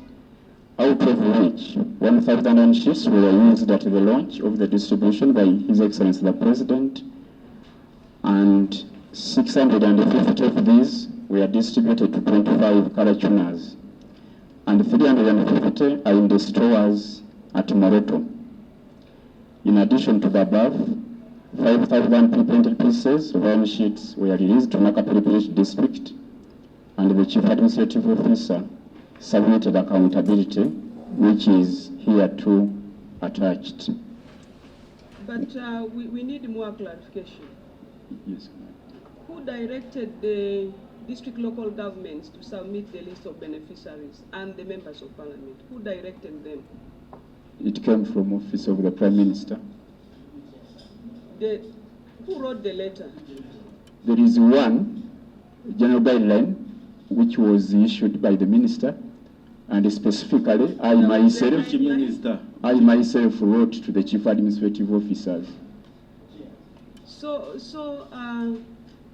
out of which 1,000 iron sheets were used at the launch of the distribution by His Excellency the President, and 650 of these were distributed to 25 color tuners, and 350 are in the stores at Moroto. In addition to the above, 5,000 pre-printed pieces of iron sheets were released to Nakapiri Village District, and the Chief Administrative Officer submitted accountability, which is here too attached. But we need more clarification. Yes. Who directed the district local governments to submit the list of beneficiaries and the members of Parliament? Who directed them? It came from Office of the Prime Minister. Who wrote the letter? There is one general guideline which was issued by the Minister, And specifically, I myself wrote to the chief administrative officers. So,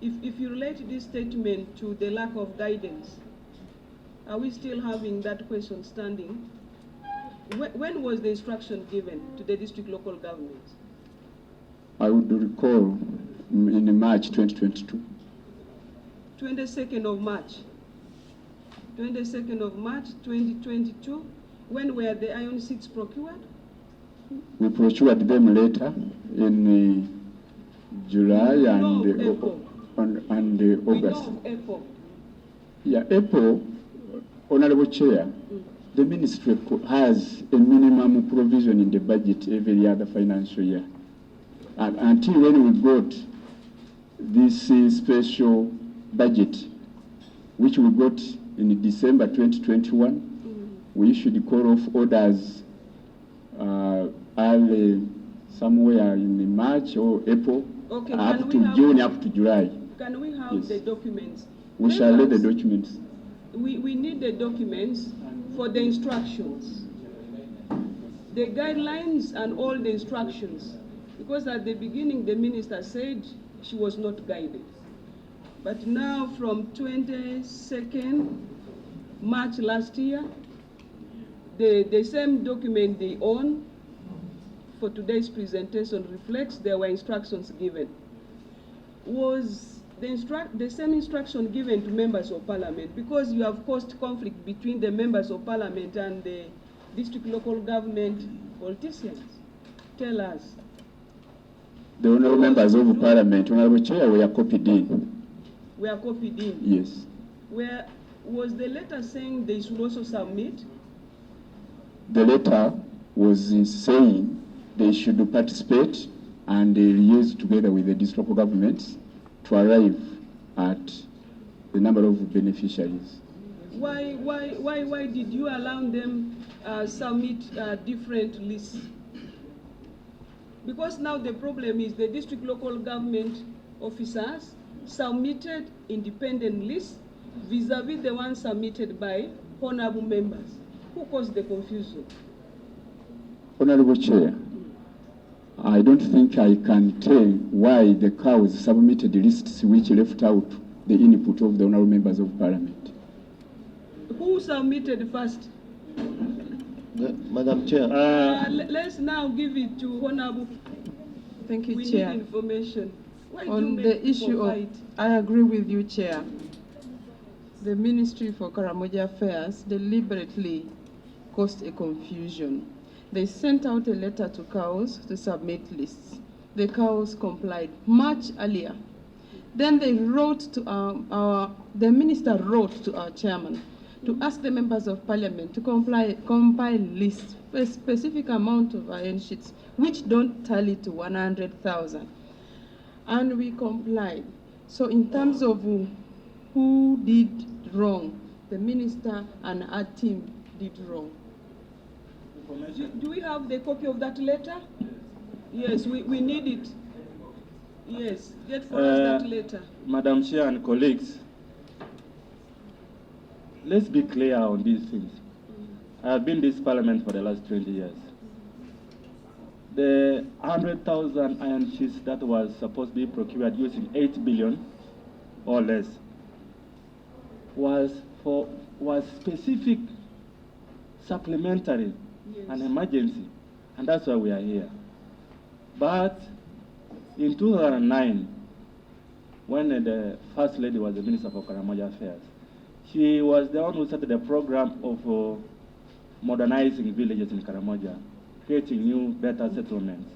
if you relate this statement to the lack of guidance, are we still having that question standing? When was the instruction given to the district local governments? I would recall in March 2022. 22nd of March. 22nd of March 2022. When were the iron sheets procured? We procured them later in July and August. We know of April. Yeah, April, Honorable Chair, the ministry has a minimum provision in the budget every other financial year. And until when we got this special budget, which we got in December 2021, we issued call-off orders early somewhere in March or April, okay, up to June, up to July. Can we have the documents? We shall read the documents. We need the documents for the instructions, the guidelines and all the instructions, because at the beginning the minister said she was not guided. But now from 22nd March last year, the same document they own for today's presentation reflects there were instructions given. Was the same instruction given to members of parliament? Because you have caused conflict between the members of parliament and the district local government politicians. Tell us. The honorable members of parliament, Honorable Chair, we are copied in. We are copied in? Yes. Where was the letter saying they should also submit? The letter was saying they should participate and liaise together with the district local governments to arrive at the number of beneficiaries. Why did you allow them submit different lists? Because now the problem is the district local government officers submitted independent lists vis-a-vis the ones submitted by honorable members. Who caused the confusion? Honorable Chair, I don't think I can tell why the cows submitted lists which left out the input of the honorable members of parliament. Who submitted first? Madam Chair. Let's now give it to honorable. Thank you, we Chair. Need information. Why On the issue of, I agree with you, Chair. The Ministry for Karamoja Affairs deliberately caused a confusion. They sent out a letter to cows to submit lists. The cows complied much earlier. Then they wrote to the minister wrote to our chairman to ask the members of parliament to compile lists for a specific amount of iron sheets, which don't tally to 100,000. And we complied. So in terms of who did wrong, the minister and our team did wrong. Do we have the copy of that letter? Yes, we need it. Yes, get for us that letter. Madam Chair and colleagues, let's be clear on these things. I have been in this parliament for the last 20 years. The 100,000 iron sheets that was supposed to be procured using 8 billion or less was specific, supplementary, an emergency, and that's why we are here. But in 2009, when the First Lady was the Minister for Karamoja Affairs, she was the one who started the program of modernizing villages in Karamoja, creating new, better settlements.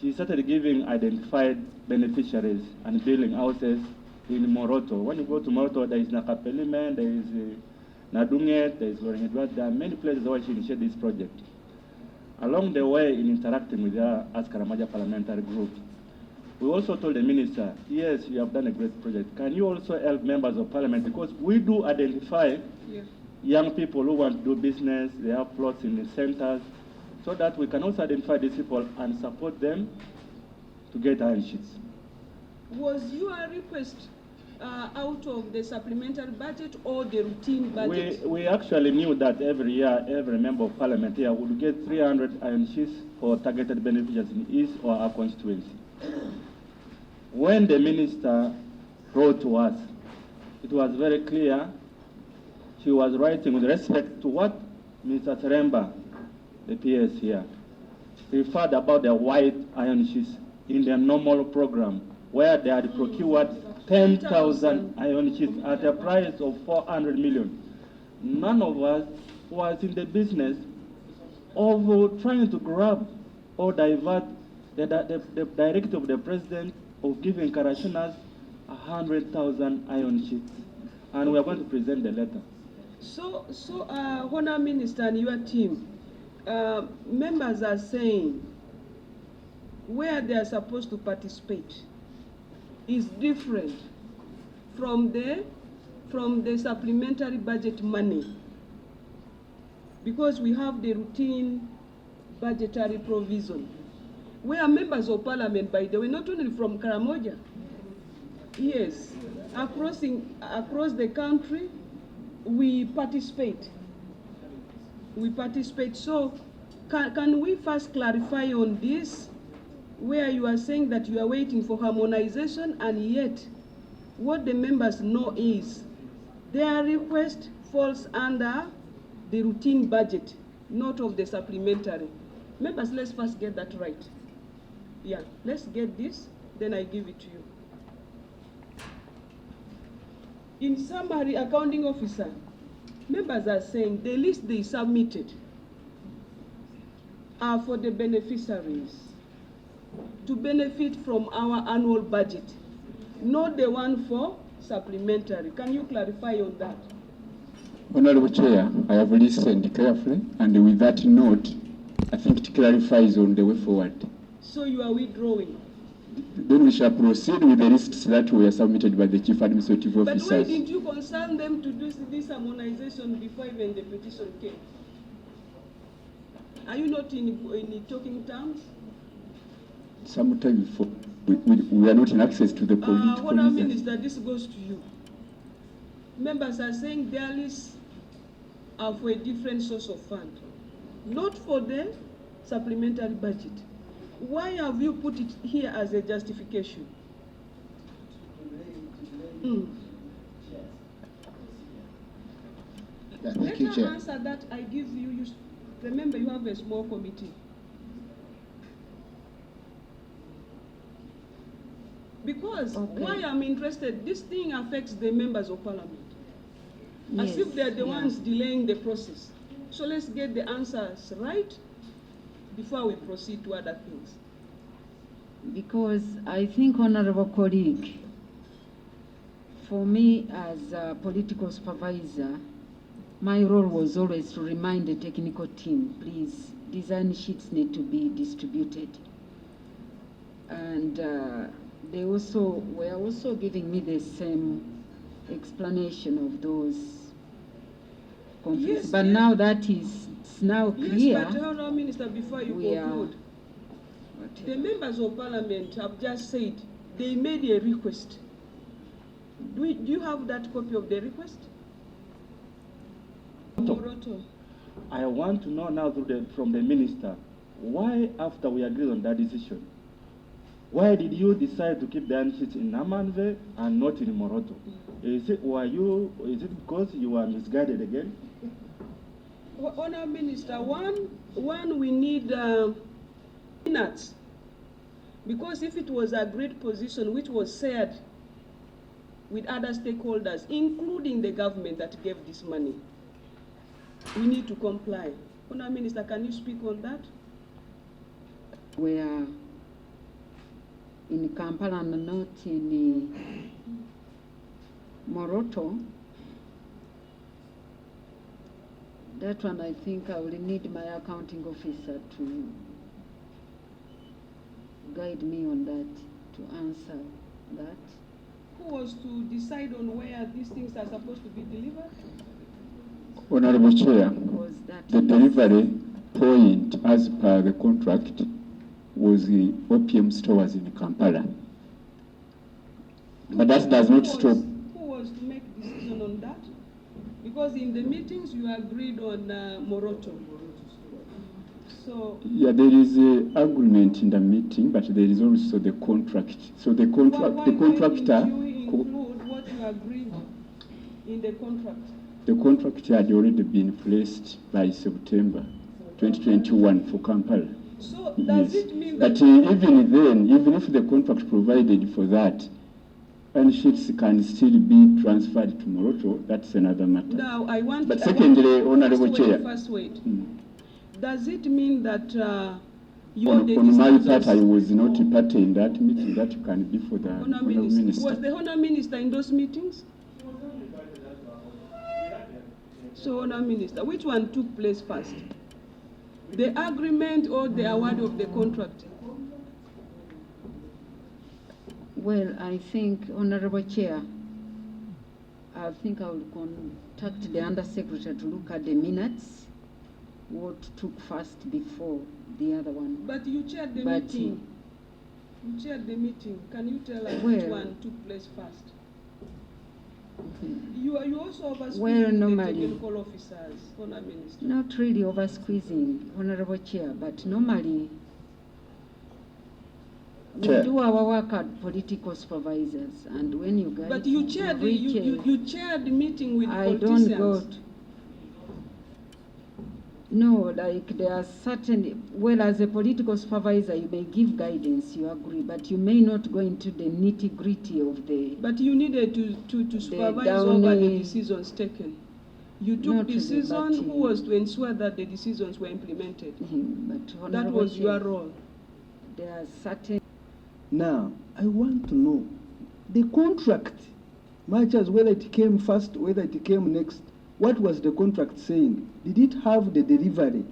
She started giving identified beneficiaries and building houses in Moroto. When you go to Moroto, there is Nakapelimen, there is Nadunget, there is Lorenedwa. There are many places where she initiated this project. Along the way, in interacting with her as Karamoja parliamentary group, we also told the minister, yes, you have done a great project. Can you also help members of parliament? Because we do identify young people who want to do business, they have plots in the centers, so that we can also identify these people and support them to get iron sheets. Was your request out of the supplementary budget or the routine budget? We actually knew that every year, every member of parliament here would get 300 iron sheets for targeted beneficiaries in his or our constituency. When the minister wrote to us, it was very clear she was writing with respect to what Mr. Teremba, the PS here, referred about the white iron sheets in their normal program, where they had procured 10,000 iron sheets at a price of 400 million. None of us was in the business of trying to grab or divert the directive of the president of giving Karashunas 100,000 iron sheets. And we are going to present the letter. So, Honourable Minister and your team, members are saying where they are supposed to participate is different from the supplementary budget money, because we have the routine budgetary provision, where members of parliament, by the way, not only from Karamoja, yes, across the country, we participate. So, can we first clarify on this, where you are saying that you are waiting for harmonization, and yet what the members know is their request falls under the routine budget, not of the supplementary. Members, let's first get that right. Yeah, let's get this, then I give it to you. In summary, accounting officer, members are saying the list they submitted are for the beneficiaries to benefit from our annual budget, not the one for supplementary. Can you clarify on that? Honorable Chair, I have listened carefully, and with that note, I think it clarifies on the way forward. So you are withdrawing? Then we shall proceed with the lists that were submitted by the Chief Administrative Officers. But why didn't you concern them to do this harmonization before even the petition came? Are you not in talking terms? Sometime before, we are not in access to the political Honourable Minister, this goes to you. Members are saying their lists are for a different source of fund, not for the supplementary budget. Why have you put it here as a justification? Thank you, Chair. Answer that I give you. Remember, you have a small committee. Because why I'm interested, this thing affects the members of parliament. Yes, as if they're the ones delaying the process. So let's get the answers right before we proceed to other things. Because I think, honorable colleague, for me as a political supervisor, my role was always to remind the technical team, please, design sheets need to be distributed. And they were also giving me the same explanation of those conflicts. Yes, but yes. Now that is now clear. Yes, but Honourable Minister, before you conclude, the members of parliament have just said they made a request. Do you have that copy of the request? I want to know now from the minister, why after we agreed on that decision, why did you decide to keep the iron sheets in Namanve and not in Moroto? Is it because you were misguided again? Honourable Minister, one we need peanuts, because if it was a great position which was shared with other stakeholders, including the government that gave this money, we need to comply. Honourable Minister, can you speak on that? We are in Kampala and not in Moroto. That one, I think I will need my accounting officer to guide me on that, to answer that. Who was to decide on where these things are supposed to be delivered? Honorable Chair, the delivery point as per the contract was the OPM stores in Kampala. But that does not stop. Who was to make decision on that? Because in the meetings you agreed on Moroto. So Yeah, there is an agreement in the meeting, but there is also the contract. So the contractor. why didn't you include what you agreed in the contract? The contract had already been placed by September 2021 for Kampala. So does it mean that? But even then, even if the contract provided for that, and sheets can still be transferred to Moroto, that's another matter. Now I want. But secondly, Honorable Chair. First wait. Does it mean that on my part, I was not a party in that meeting. That can be for the Honour Minister. Was the Honour Minister in those meetings? So, Honour Minister, which one took place first? The agreement or the award of the contract? Well, I think, Honourable Chair, I think I will contact the Undersecretary to look at the minutes, what took first before the other one. But you chaired the meeting. You chaired the meeting. Can you tell us which one took place first? You also over-squeezing the technical officers, Honour Minister. Not really over-squeezing, Honourable Chair, but normally we do our work at political supervisors, and when you guys... But you chaired the meeting with I politicians. don't go to... No, like there are certain, well, as a political supervisor, you may give guidance, you agree, but you may not go into the nitty-gritty of the... But you needed to supervise over the decisions taken. You took decisions, who was to ensure that the decisions were implemented? But that was your role. There are certain... Now, I want to know, the contract, much as whether it came first, whether it came next, what was the contract saying? Did it have the delivery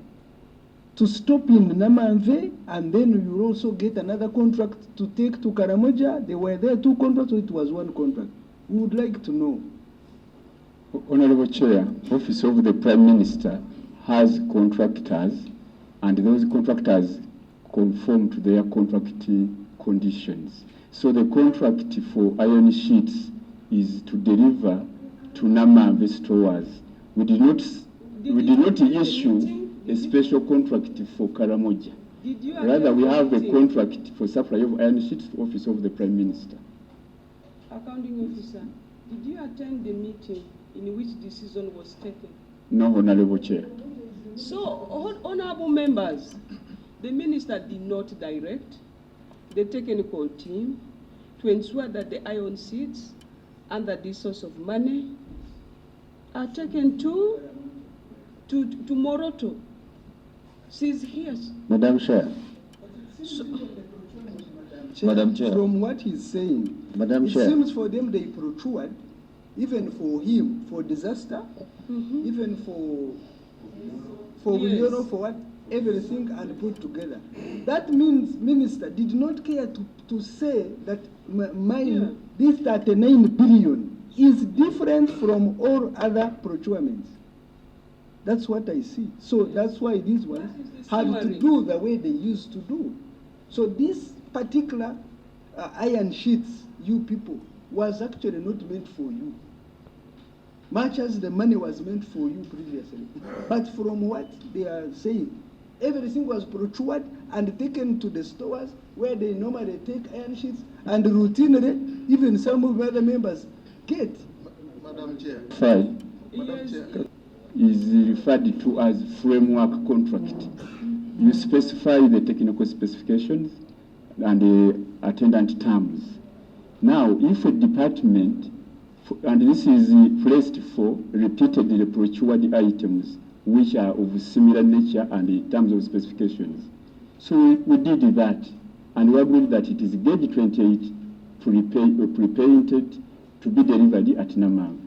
to stop in Namamve, and then you will also get another contract to take to Karamoja? There were there two contracts, or it was one contract? We would like to know. Honourable Chair, Office of the Prime Minister has contractors, and those contractors conform to their contract conditions. So the contract for iron sheets is to deliver to Namamve stores. We did not issue a special contract for Karamoja. Rather, we have a contract for supply of iron sheets to Office of the Prime Minister. Accounting officer, did you attend the meeting in which decision was taken? No, Honourable Chair. So, honourable members, the minister did not direct the technical team to ensure that the iron sheets under this source of money are taken to Moroto. She's here. Madam Chair. Madam Chair. From what he's saying, Madam Chair. It seems for them they procured, even for him, for disaster, even for for what, everything and put together. That means minister did not care to say that this 39 billion is different from all other procurements. That's what I see. So that's why these ones have to do the way they used to do. So this particular iron sheets, you people, was actually not meant for you, much as the money was meant for you previously. But from what they are saying, everything was procured and taken to the stores where they normally take iron sheets, and routinely, even some of the other members get. Madam Chair. Madam Chair. Is referred to as framework contract. You specify the technical specifications and the attendant terms. Now, if a department, and this is placed for repeatedly procured items which are of similar nature and in terms of specifications. So we did that, and we agreed that it is gauge 28 pre-painted to be delivered at Namam.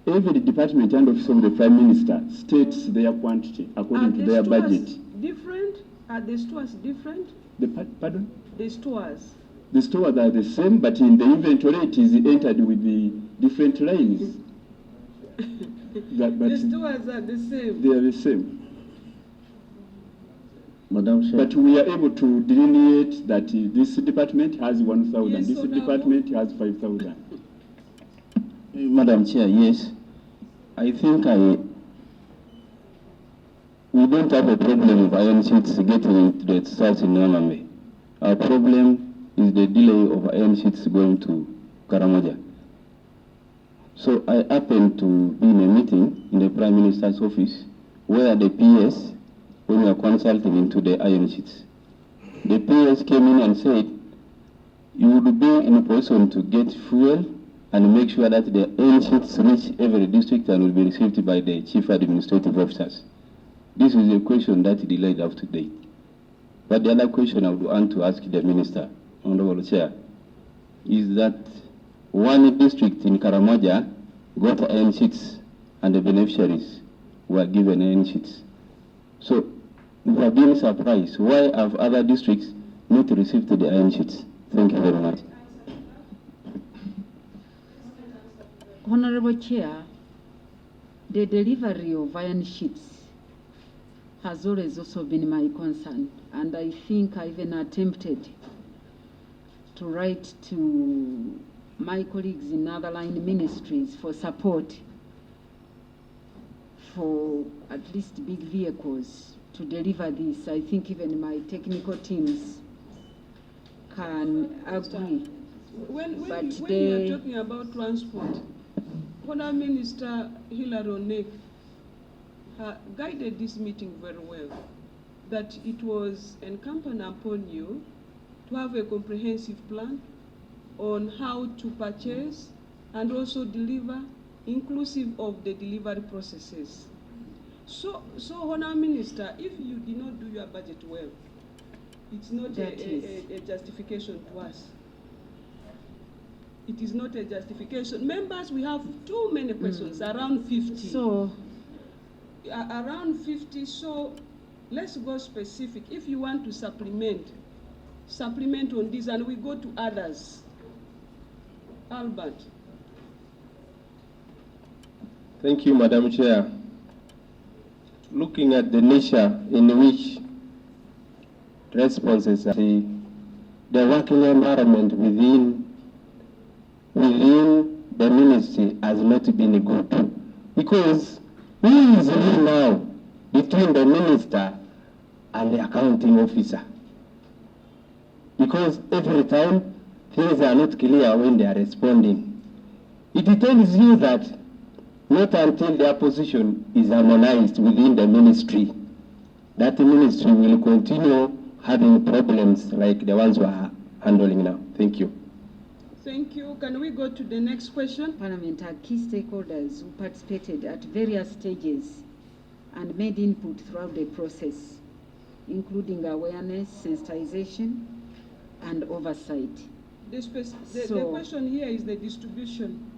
Every department and office of the Prime Minister states their quantity according to their budget. Different? Are the stores different? Pardon? The stores. The stores are the same, but in the inventory it is entered with the different lines. The stores are the same. They are the same. Madam Chair. But we are able to delineate that this department has 1,000, Yes, this Honorable. department has 5,000. Madam Chair, yes. I think we don't have a problem of iron sheets getting into the south in Noname. Our problem is the delay of iron sheets going to Karamoja. So I happened to be in a meeting in the Prime Minister's office where the PS, when we were consulting into the iron sheets, the PS came in and said, you would be in a position to get fuel and make sure that the iron sheets reach every district and will be received by the chief administrative officers. This is a question that delayed up to date. But the other question I would want to ask the Minister, Honorable Chair, is that one district in Karamoja got iron sheets and the beneficiaries were given iron sheets. So we have been surprised. Why have other districts not received the iron sheets? Thank you very much. Honorable Chair, the delivery of iron sheets has always also been my concern, and I think I even attempted to write to my colleagues in other line ministries for support for at least big vehicles to deliver this. I think even my technical teams can agree. When you are talking about transport, Honourable Minister Hilary Onek guided this meeting very well, that it was incumbent upon you to have a comprehensive plan on how to purchase and also deliver, inclusive of the delivery processes. So Honourable Minister, if you did not do your budget well, it's not a justification to us. It is not a justification. Members, we have too many questions, around 50. So, around 50, so let's go specific. If you want to supplement on this, and we go to others. Albert. Thank you, Madam Chair. Looking at the nature in which responses are, the working environment within the ministry has not been good. Because who is really now between the minister and the accounting officer? Because every time things are not clear when they are responding. It tells you that not until their position is harmonized within the ministry, that the ministry will continue having problems like the ones we are handling now. Thank you. Thank you. Can we go to the next question? Parliament are key stakeholders who participated at various stages and made input throughout the process, including awareness, sensitization, and oversight. The question here is the distribution.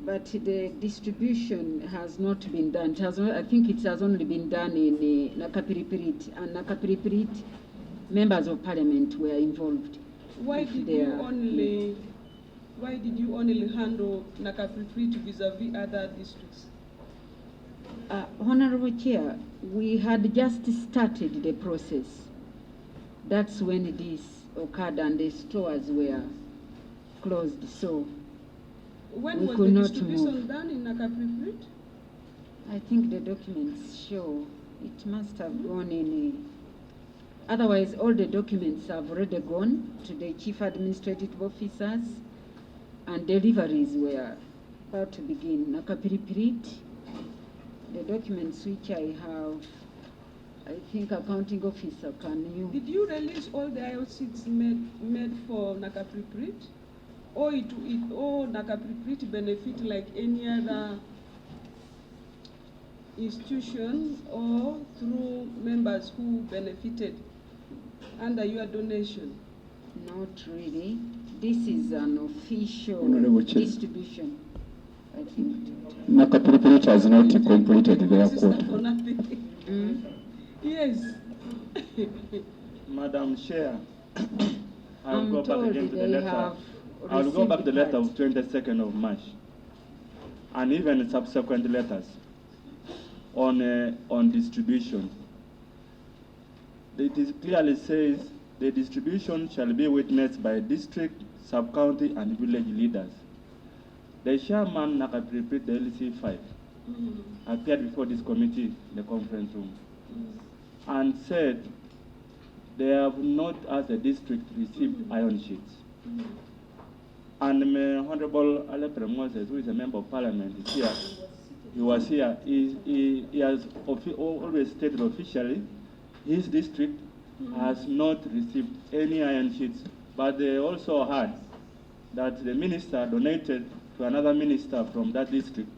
But the distribution has not been done. I think it has only been done in Nakapiripirit, and Nakapiripirit members of parliament were involved. Why did you only handle Nakapiripirit vis-a-vis other districts? Honorable Chair, we had just started the process. That's when this occurred and the stores were closed, so when we was could the not distribution move. done in Nakapiripirit? I think the documents show it must have gone in otherwise all the documents have already gone to the chief administrative officers and deliveries were about to begin. Nakapiripirit, the documents which I have, I think accounting officer, can you? Did you release all the IOCs made for Nakapiripirit? Or Nakapiripirit benefit like any other institution or through members who benefited under your donation? Not really. This is an official distribution, I think. Nakapiripirit has not completed their quota. Yes. Madam Chair, I'll I'm go back told again to the they letter. have I'll go back to the letter of received 22nd of March, and even subsequent letters on distribution. it clearly says the distribution shall be witnessed by district, sub-county, and village leaders. The chairman, Nakapiripiri, the LC5, appeared before this committee, the conference room, and said they have not, as a district, received iron sheets. And Honorable Alepre Moses, who is a member of parliament, is here. He was here. He has always stated officially his district has not received any iron sheets, but they also heard that the minister donated to another minister from that district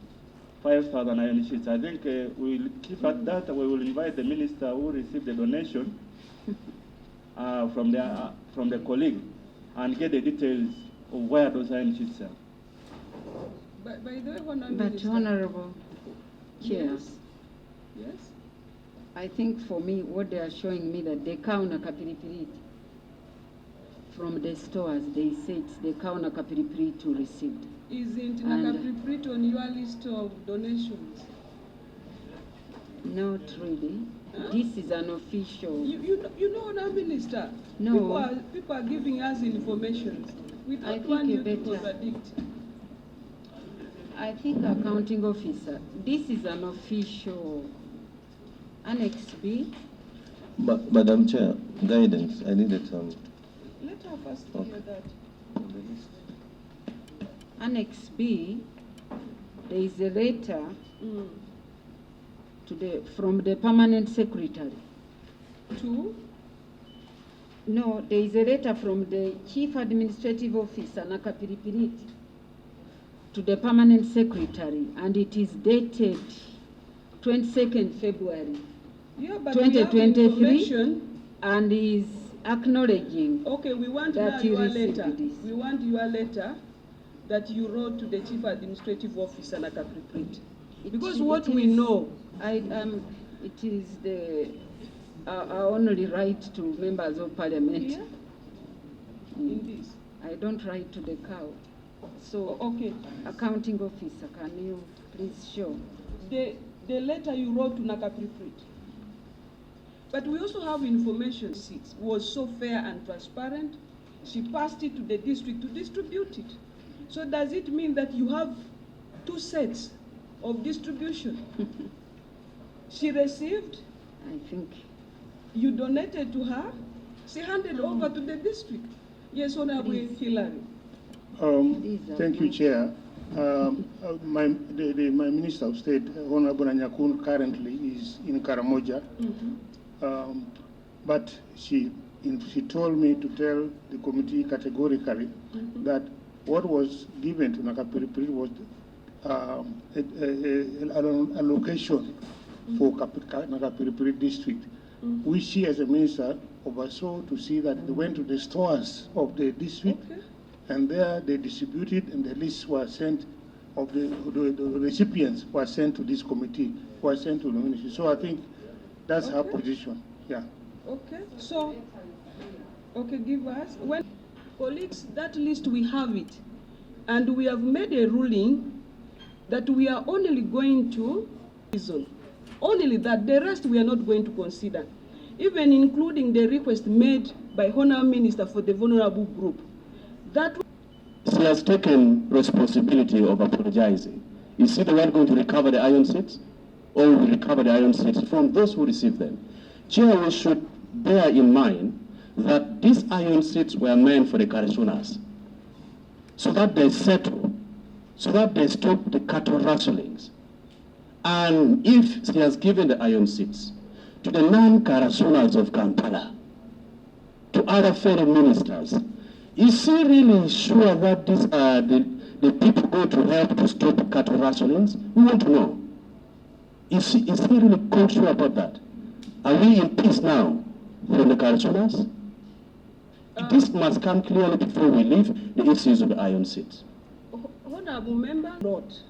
5,000 iron sheets. I think we'll keep at that. We will invite the minister who received the donation from the colleague and get the details of where those iron sheets are. By the way, Honorable But Minister, Honorable Chair, yes? I think for me, what they are showing me that the cow Nakapiripiri from the stores, they said the cow Nakapiripiri to received. Isn't Nakapiripiri on your list of donations? Not really. This is an official. You know, Honorable Minister, No. people are giving us information. We I don't think want you you to better- contradict. I think accounting officer, this is an official Annex B. Madam Chair, guidance, I needed some. Let her first hear that. Annex B, there is a letter from the permanent secretary. To? No, there is a letter from the chief administrative officer, Nakapiripiri, to the permanent secretary, and it is dated 22nd February Yeah, but we have 2023, information. and is acknowledging Okay, we want now that he your received letter. this. We want your letter that you wrote to the chief administrative officer, Nakapiripiri. Because what we know, it is our only right to members of parliament. Yeah? In this. I don't write to the cow. So, okay. Accounting officer, can you please show? The letter you wrote to Nakapiripiri. But we also have information. It was so fair and transparent. She passed it to the district to distribute it. So does it mean that you have two sets of distribution? She received. I think. You donated to her. She handed over to the district. Yes, Honorable Hillary. Thank you, Chair. My Minister of State, Honorable Anyakun, currently is in Karamoja. But she told me to tell the committee categorically that what was given to Nakapiripiri was an allocation for Nakapiripiri district, which she as a minister oversaw to see that they went to the stores of the district, and there they distributed, and the lists were sent of the recipients were sent to this committee, were sent to the ministry. So I think that's her position. Yeah. Okay, so, give us. When colleagues, that list we have it, and we have made a ruling that we are only going to reason. Only that, the rest we are not going to consider, even including the request made by Honourable Minister for the vulnerable group. That she has taken responsibility of apologizing. Is she the one going to recover the iron seats, or will recover the iron seats from those who receive them? Chair, we should bear in mind that these iron seats were meant for the Karasunas, so that they settle, so that they stop the cattle rustlings. And if she has given the iron seats to the non-Karasunas of Kampala, to other fellow ministers, is she really sure that these are the people going to help to stop cattle rustlings? We want to know. Is she really quite sure about that? Are we in peace now from the Karasunas? This must come clearly before we leave the issues of the iron seats. Honourable Member, not.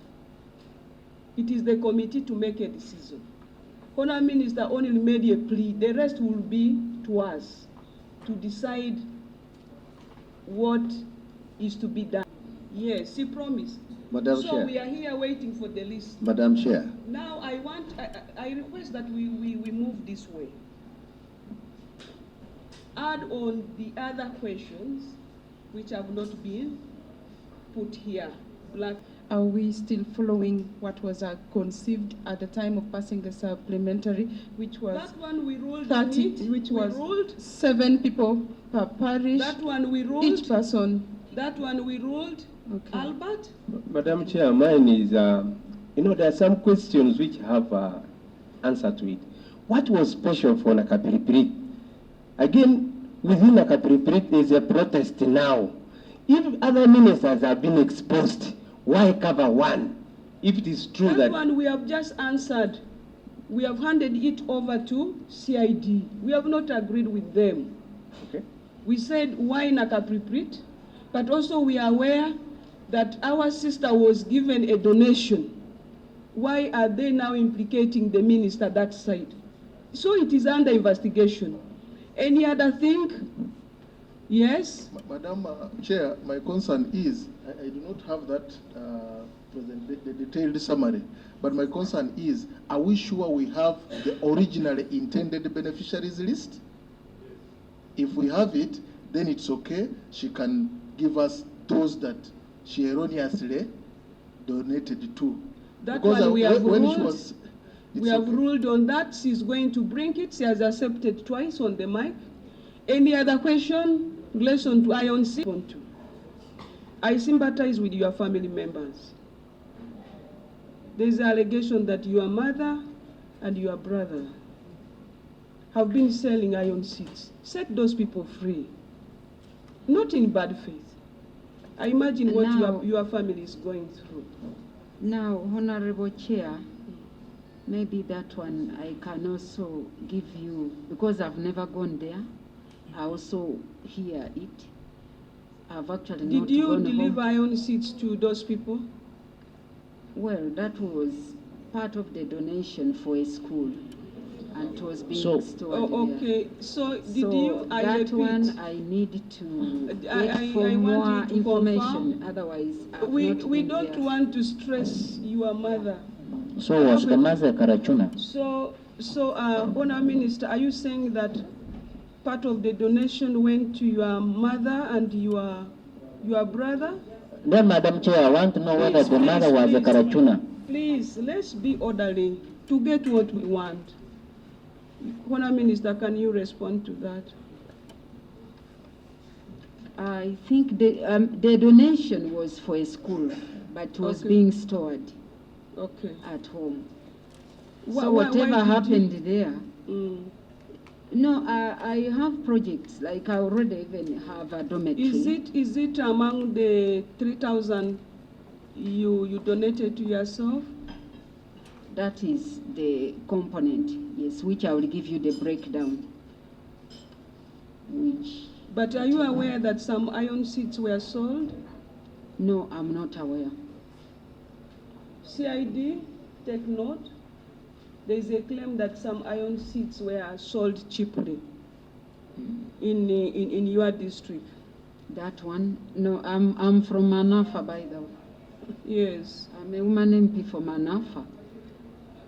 It is the committee to make a decision. Honourable Minister only made a plea. The rest will be to us to decide what is to be done. Yes, she promised. Madam so Chair. we are here waiting for the list. Madam Chair. Now I request that we move this way. add on the other questions which have not been put here. Black. Are we still following what was conceived at the time of passing the supplementary, which was that one we ruled 30, it, which we was ruled. 7 people per parish? That one we ruled. Each person. That one we ruled. Okay. Albert? Madam Chair, mine is, there are some questions which have answer to it. What was special for Nakapiripiri? Again, within Nakapiripiri, there's a protest now. If other ministers have been exposed, why cover one? If it is true that one we have just answered. We have handed it over to CID. We have not agreed with them. Okay. We said why Nakapiripiri, but also we are aware that our sister was given a donation. Why are they now implicating the minister that side? So it is under investigation. Any other thing? Yes? Madam Chair, my concern is, I do not have that the detailed summary, but my concern is, are we sure we have the originally intended beneficiaries list? If we have it, then it's okay. She can give us those that she erroneously donated to. That Because one we have when ruled. she was, We have ruled on that. She's going to bring it. She has accepted twice on the mic. Any other question in relation to Iron Sea? I sympathize with your family members. There's an allegation that your mother and your brother have been selling iron seats. Set those people free. Not in bad faith. I imagine what your family is going through. Now, Honorable Chair, maybe that one I can also give you, because I've never gone there. I also hear it. I've actually not gone home. Did you deliver iron seats to those people? Well, that was part of the donation for a school, and it was being stored okay. there. So did you? I that repeat, one I need to get for I more want you to information. confirm. Otherwise, I've We not been don't there. want to stress your mother. So was the mother Karachuna? So, Honour Minister, are you saying that part of the donation went to your mother and your brother? Then, Madam Chair, I want to know whether the mother was a Karachuna. Please, let's be orderly to get what we want. Honour Minister, can you respond to that? I think the donation was for a school, but was being stored at home. So whatever happened there, no, I have projects, like I already even have a dormitory. Is it among the 3,000 you donated to yourself? That is the component, yes, which I will give you the breakdown. But are you aware that some iron seats were sold? No, I'm not aware. CID, take note. There is a claim that some iron seats were sold cheaply in your district. That one? No, I'm from Manafa, by the way. Yes. I'm a woman MP for Manafa.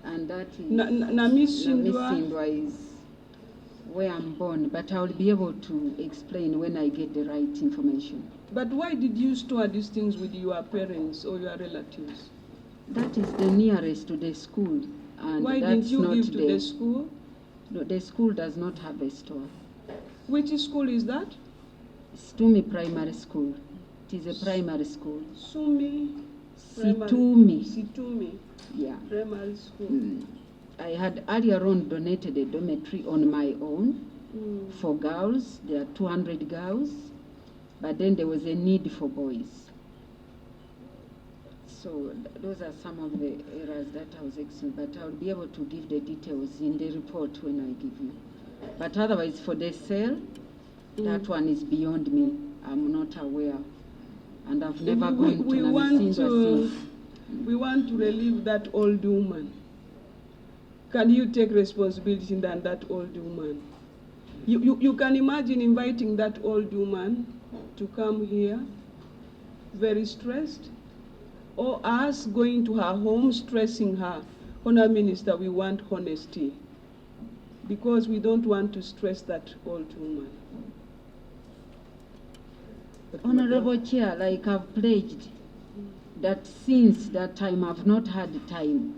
And that is... Namisindwa is where I'm born, but I will be able to explain when I get the right information. But why did you store these things with your parents or your relatives? That is the nearest to the school. And why didn't you give to the school? No, the school does not have a store. Which school is that? Stumi Primary School. It is a primary school. Situmi. Yeah. Primary school. I had earlier on donated a dormitory on my own for girls. There are 200 girls, but then there was a need for boys. So those are some of the errors that I was explaining, but I'll be able to give the details in the report when I give you. But otherwise, for the sale, that one is beyond me. I'm not aware. And I've never gone to Namisindwa. We want to relieve that old woman. Can you take responsibility than that old woman? You can imagine inviting that old woman to come here, very stressed, or us going to her home, stressing her. Honour Minister, we want honesty. because we don't want to stress that old woman. Honorable Chair, like I've pledged that since that time I've not had time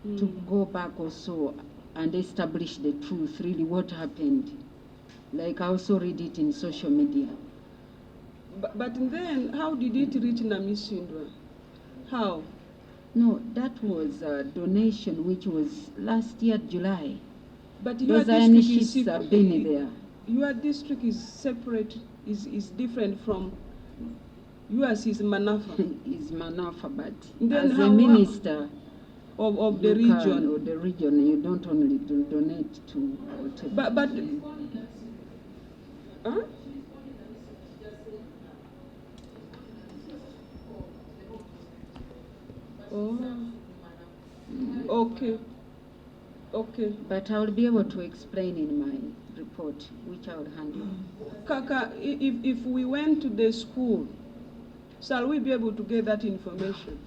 to go back also and establish the truth, really what happened. Like I also read it in social media. But then, how did it reach Namisindwa? How? No, that was a donation which was last year, July. But your those iron district is sheets have been there. Your district is separate, is different from yours is Manafa. Is Manafa, but then as a minister of the region. Or the region, you don't only donate to whatever. But huh? Oh, okay. Okay. But I will be able to explain in my report, which I will handle. Kaka, if we went to the school, shall we be able to get that information?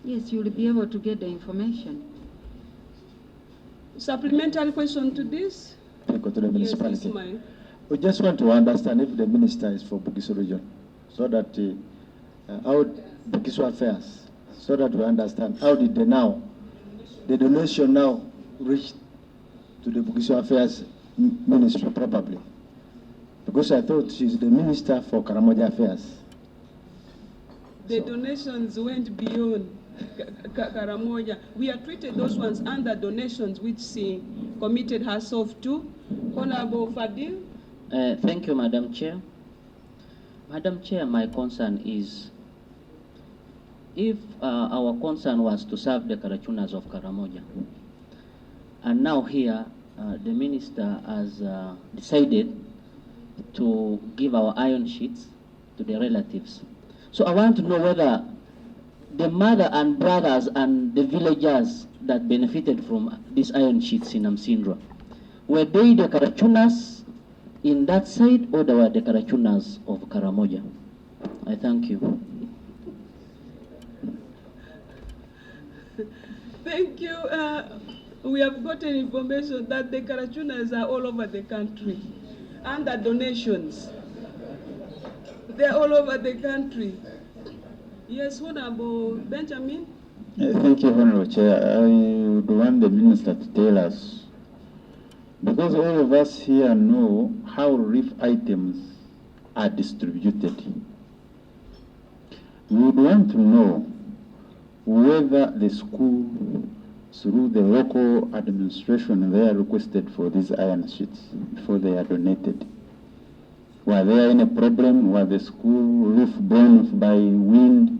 Yes, you will be able to get the information. Supplementary question to this? To the municipality. Yes, we just want to understand if the minister is for Bugisu region, so that how Bugisu affairs, so that we understand how did the donation now reach to the Bugisu affairs ministry probably, because I thought she's the minister for Karamoja affairs. The donations went beyond Karamoja. We have treated those ones under donations which she committed herself to. Honorable Fadil. Thank you, Madam Chair. Madam Chair, my concern is if our concern was to serve the Karachunas of Karamoja, and now here the minister has decided to give our iron sheets to the relatives. So I want to know whether the mother and brothers and the villagers that benefited from these iron sheets in Amsindra, were they the Karachunas in that side, or they were the Karachunas of Karamoja? I thank you. Thank you. We have gotten information that the Karachunas are all over the country under donations. They're all over the country. Yes, Honorable Benjamin? Thank you, Honorable Chair. I would want the minister to tell us, because all of us here know how relief items are distributed. We would want to know whether the school, through the local administration, they are requested for these iron sheets before they are donated. Were there any problem? Was the school roof blown by wind?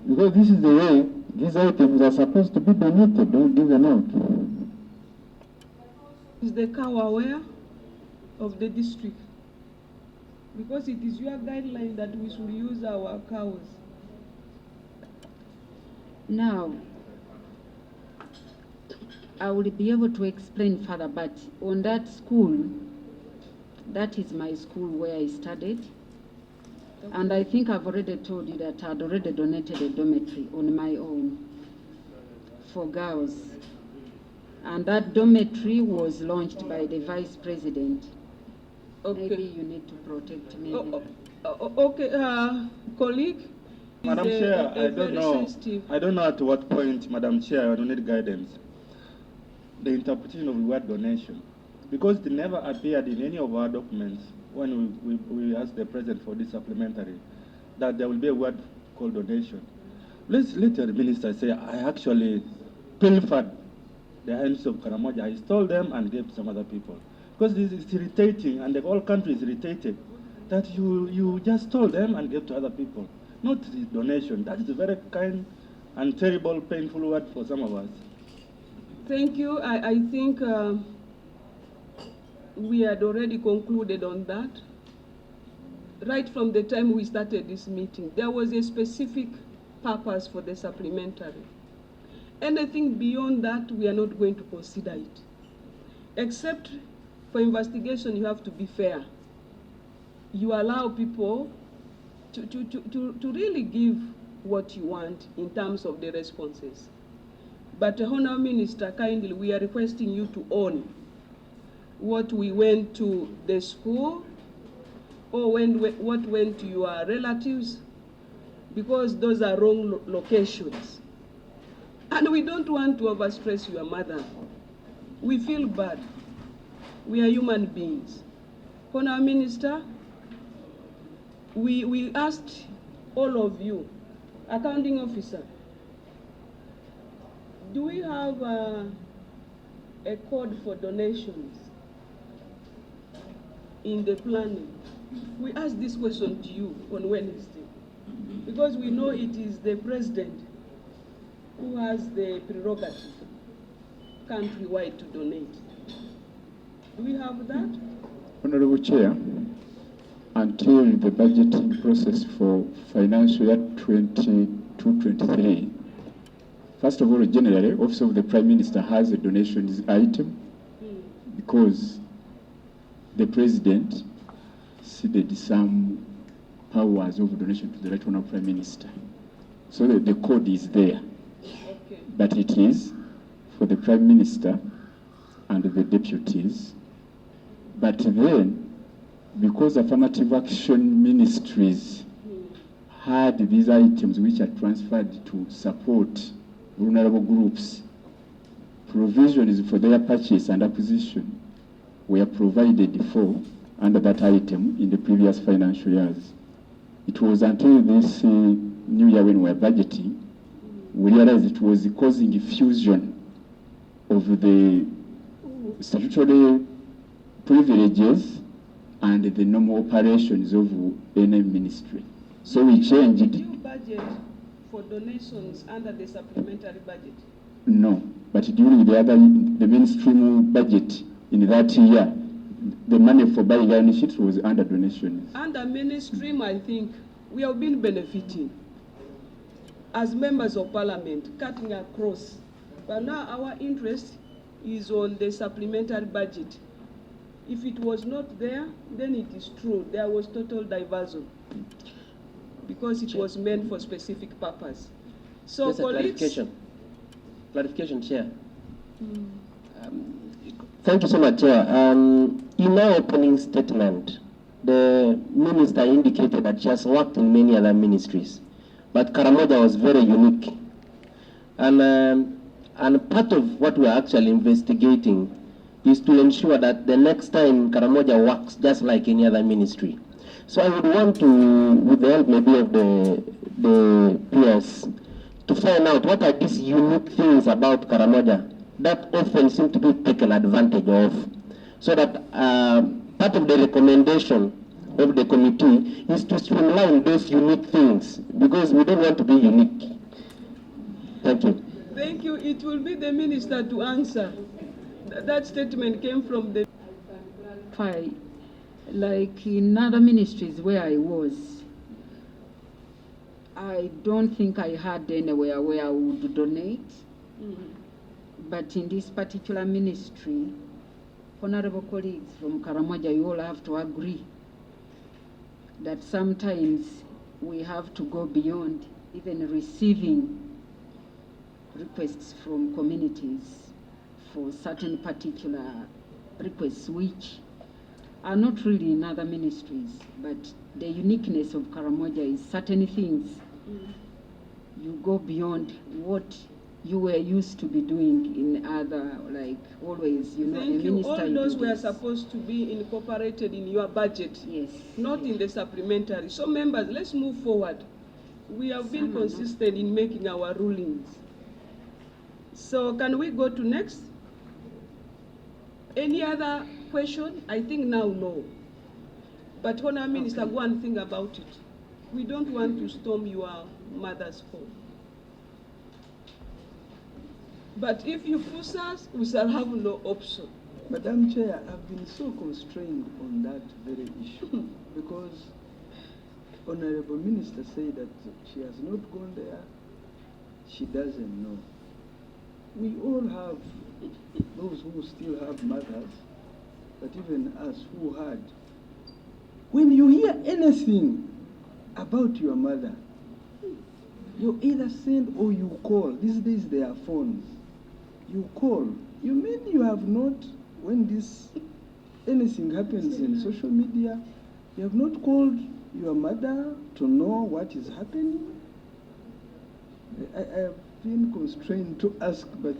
Because this is the way these items are supposed to be donated, don't give them out. Is the cow aware of the district? Because it is your guideline that we should use our cows. Now, I will be able to explain further, but on that school, that is my school where I studied. Okay. And I think I've already told you that I'd already donated a dormitory on my own for girls. And that dormitory was launched by the Vice President. Okay. Maybe you need to protect me. Okay, colleague? Madam Chair, I don't know at what point, Madam Chair, I don't need guidance. The interpretation of the word donation, because it never appeared in any of our documents when we asked the President for this supplementary, that there will be a word called donation. Let the minister say, I actually pilfered the hands of Karamoja. I stole them and gave to some other people. Because this is irritating, and the whole country is irritated, that you just stole them and gave to other people. Not the donation. That is a very kind and terrible, painful word for some of us. Thank you. I think we had already concluded on that. Right from the time we started this meeting, there was a specific purpose for the supplementary. Anything beyond that, we are not going to consider it. Except for investigation, you have to be fair. You allow people to really give what you want in terms of the responses. But Honourable Minister, kindly, we are requesting you to own what we went to the school or what went to your relatives, because those are wrong locations. And we don't want to overstress your mother. We feel bad. We are human beings. Honourable Minister, we asked all of you, accounting officer, do we have a code for donations in the planning? We asked this question to you on Wednesday, because we know it is the president who has the prerogative countrywide to donate. Do we have that? Honorable Chair, until the budgeting process for financial year 22-23, first of all, generally, Office of the Prime Minister has a donations item because the President ceded some powers of donation to the Right Honourable Prime Minister. So the code is there. Okay. But it is for the Prime Minister and the deputies. But then, because affirmative action ministries had these items which are transferred to support vulnerable groups, provisions for their purchase and acquisition were provided for under that item in the previous financial years. It was until this new year when we were budgeting, we realized it was causing fusion of the statutory privileges and the normal operations of any ministry. So we changed it. Did you budget for donations under the supplementary budget? No, but during the mainstream budget in that year, the money for buying iron sheets was under donations. Under mainstream, I think we have been benefiting as members of parliament, cutting across. But now our interest is on the supplementary budget. If it was not there, then it is true, there was total diversion, because it was meant for specific purpose. So Just a colleagues, clarification, Chair. Thank you so much, Chair. In our opening statement, the minister indicated that she has worked in many other ministries, but Karamoja was very unique. And part of what we are actually investigating is to ensure that the next time Karamoja works just like any other ministry. So I would want to, with the help maybe of the peers, to find out what are these unique things about Karamoja that often seem to be taken advantage of, so that part of the recommendation of the committee is to streamline those unique things, because we don't want to be unique. Thank you. thank you. It will be the minister to answer. That statement came from the... Like in other ministries where I was, I don't think I had anywhere where I would donate. But in this particular ministry, honorable colleagues from Karamoja, you all have to agree that sometimes we have to go beyond even receiving requests from communities for certain particular requests which are not really in other ministries, but the uniqueness of Karamoja is certain things you go beyond what you were used to be doing in other, like always, you know, Thank a you. minister. All those were supposed to be incorporated in your budget, yes, not in the supplementary. So members, let's move forward. We have been consistent in making our rulings. So can we go to next? Any other question? I think now no. But Honourable Minister, go and think about it. We don't want to storm your mother's home. But if you push us, we shall have no option. Madam Chair, I've been so constrained on that very issue because Honorable Minister said that she has not gone there, she doesn't know. We all have those who still have mothers, but even us who had. When you hear anything about your mother, you either send or you call. These days there are phones. you call. You mean you have not, when this, anything happens in social media, you have not called your mother to know what is happening? I have been constrained to ask, but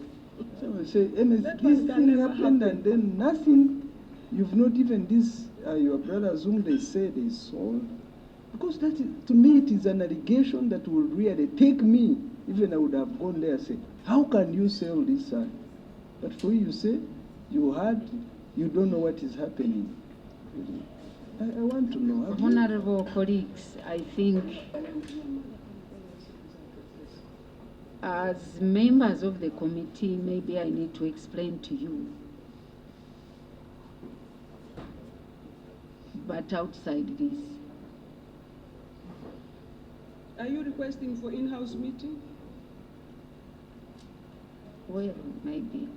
someone say, this thing happened and then nothing. You've not even this, your brothers whom they say they sold. Because that is, to me, it is an allegation that will really take me. Even I would have gone there and say, how can you sell this son? But for you say, you heard, you don't know what is happening. I want to know. Honorable colleagues, I think as members of the committee, maybe I need to explain to you. But outside this. Are you requesting for in-house meeting? Well, maybe.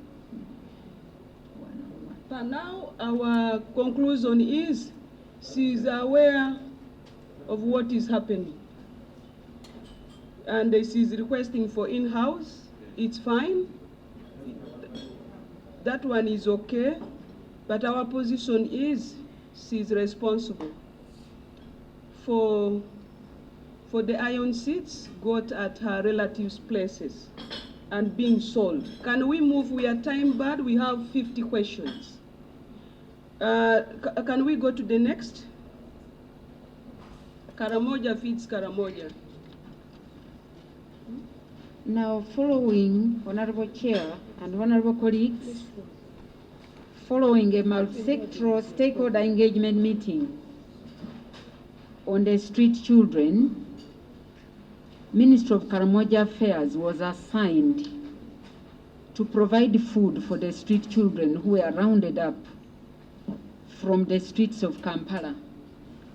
But now our conclusion is she is aware of what is happening. And she is requesting for in-house. It's fine. That one is okay. But our position is she is responsible for the iron sheets got at her relatives' places and being sold. Can we move? We are time bad. We have 50 questions. Can we go to the next? Karamoja feeds Karamoja. Now, following, Honorable Chair and Honorable colleagues, following a multi-sectoral stakeholder engagement meeting on the street children, Ministry of Karamoja Affairs was assigned to provide food for the street children who were rounded up from the streets of Kampala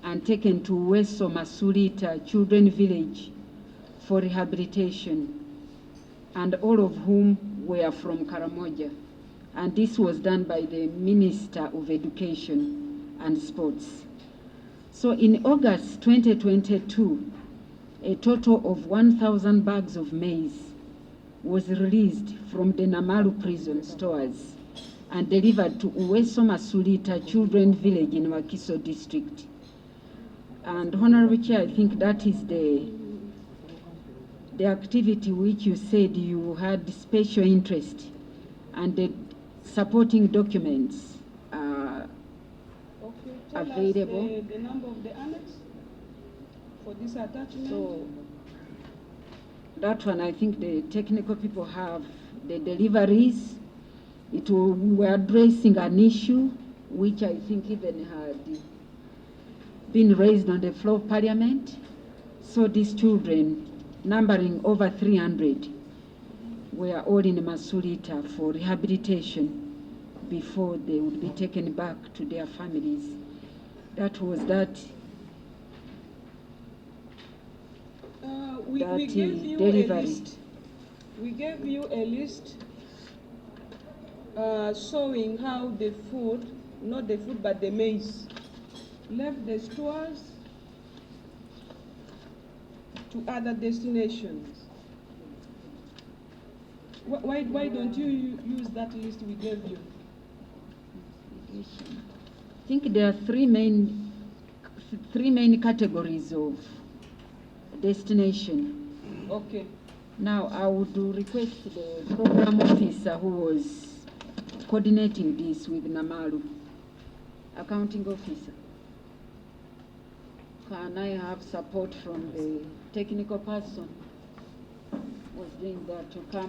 and taken to Weso Masulita Children Village for rehabilitation, and all of whom were from Karamoja. And this was done by the Minister of Education and Sports. So in August 2022, a total of 1,000 bags of maize was released from the Namalu prison stores and delivered to Uweso Masulita Children Village in Wakiso district. And Honorable Chair, I think that is the activity which you said you had special interest, and the supporting documents are available. Tell us the number of the annex for this attachment. So that one, I think the technical people have the deliveries. We were addressing an issue which I think even had been raised on the floor of Parliament. So these children, numbering over 300, were all in Masulita for rehabilitation before they would be taken back to their families. That was that. We gave you delivery. a list. We gave you a list showing how the food, not the food, but the maize, left the stores to other destinations. Why don't you use that list we gave you? I think there are three main categories of destination. Okay. Now I would request the program officer who was coordinating this with Namalu, accounting officer. Can I have support from the technical person who was doing that to come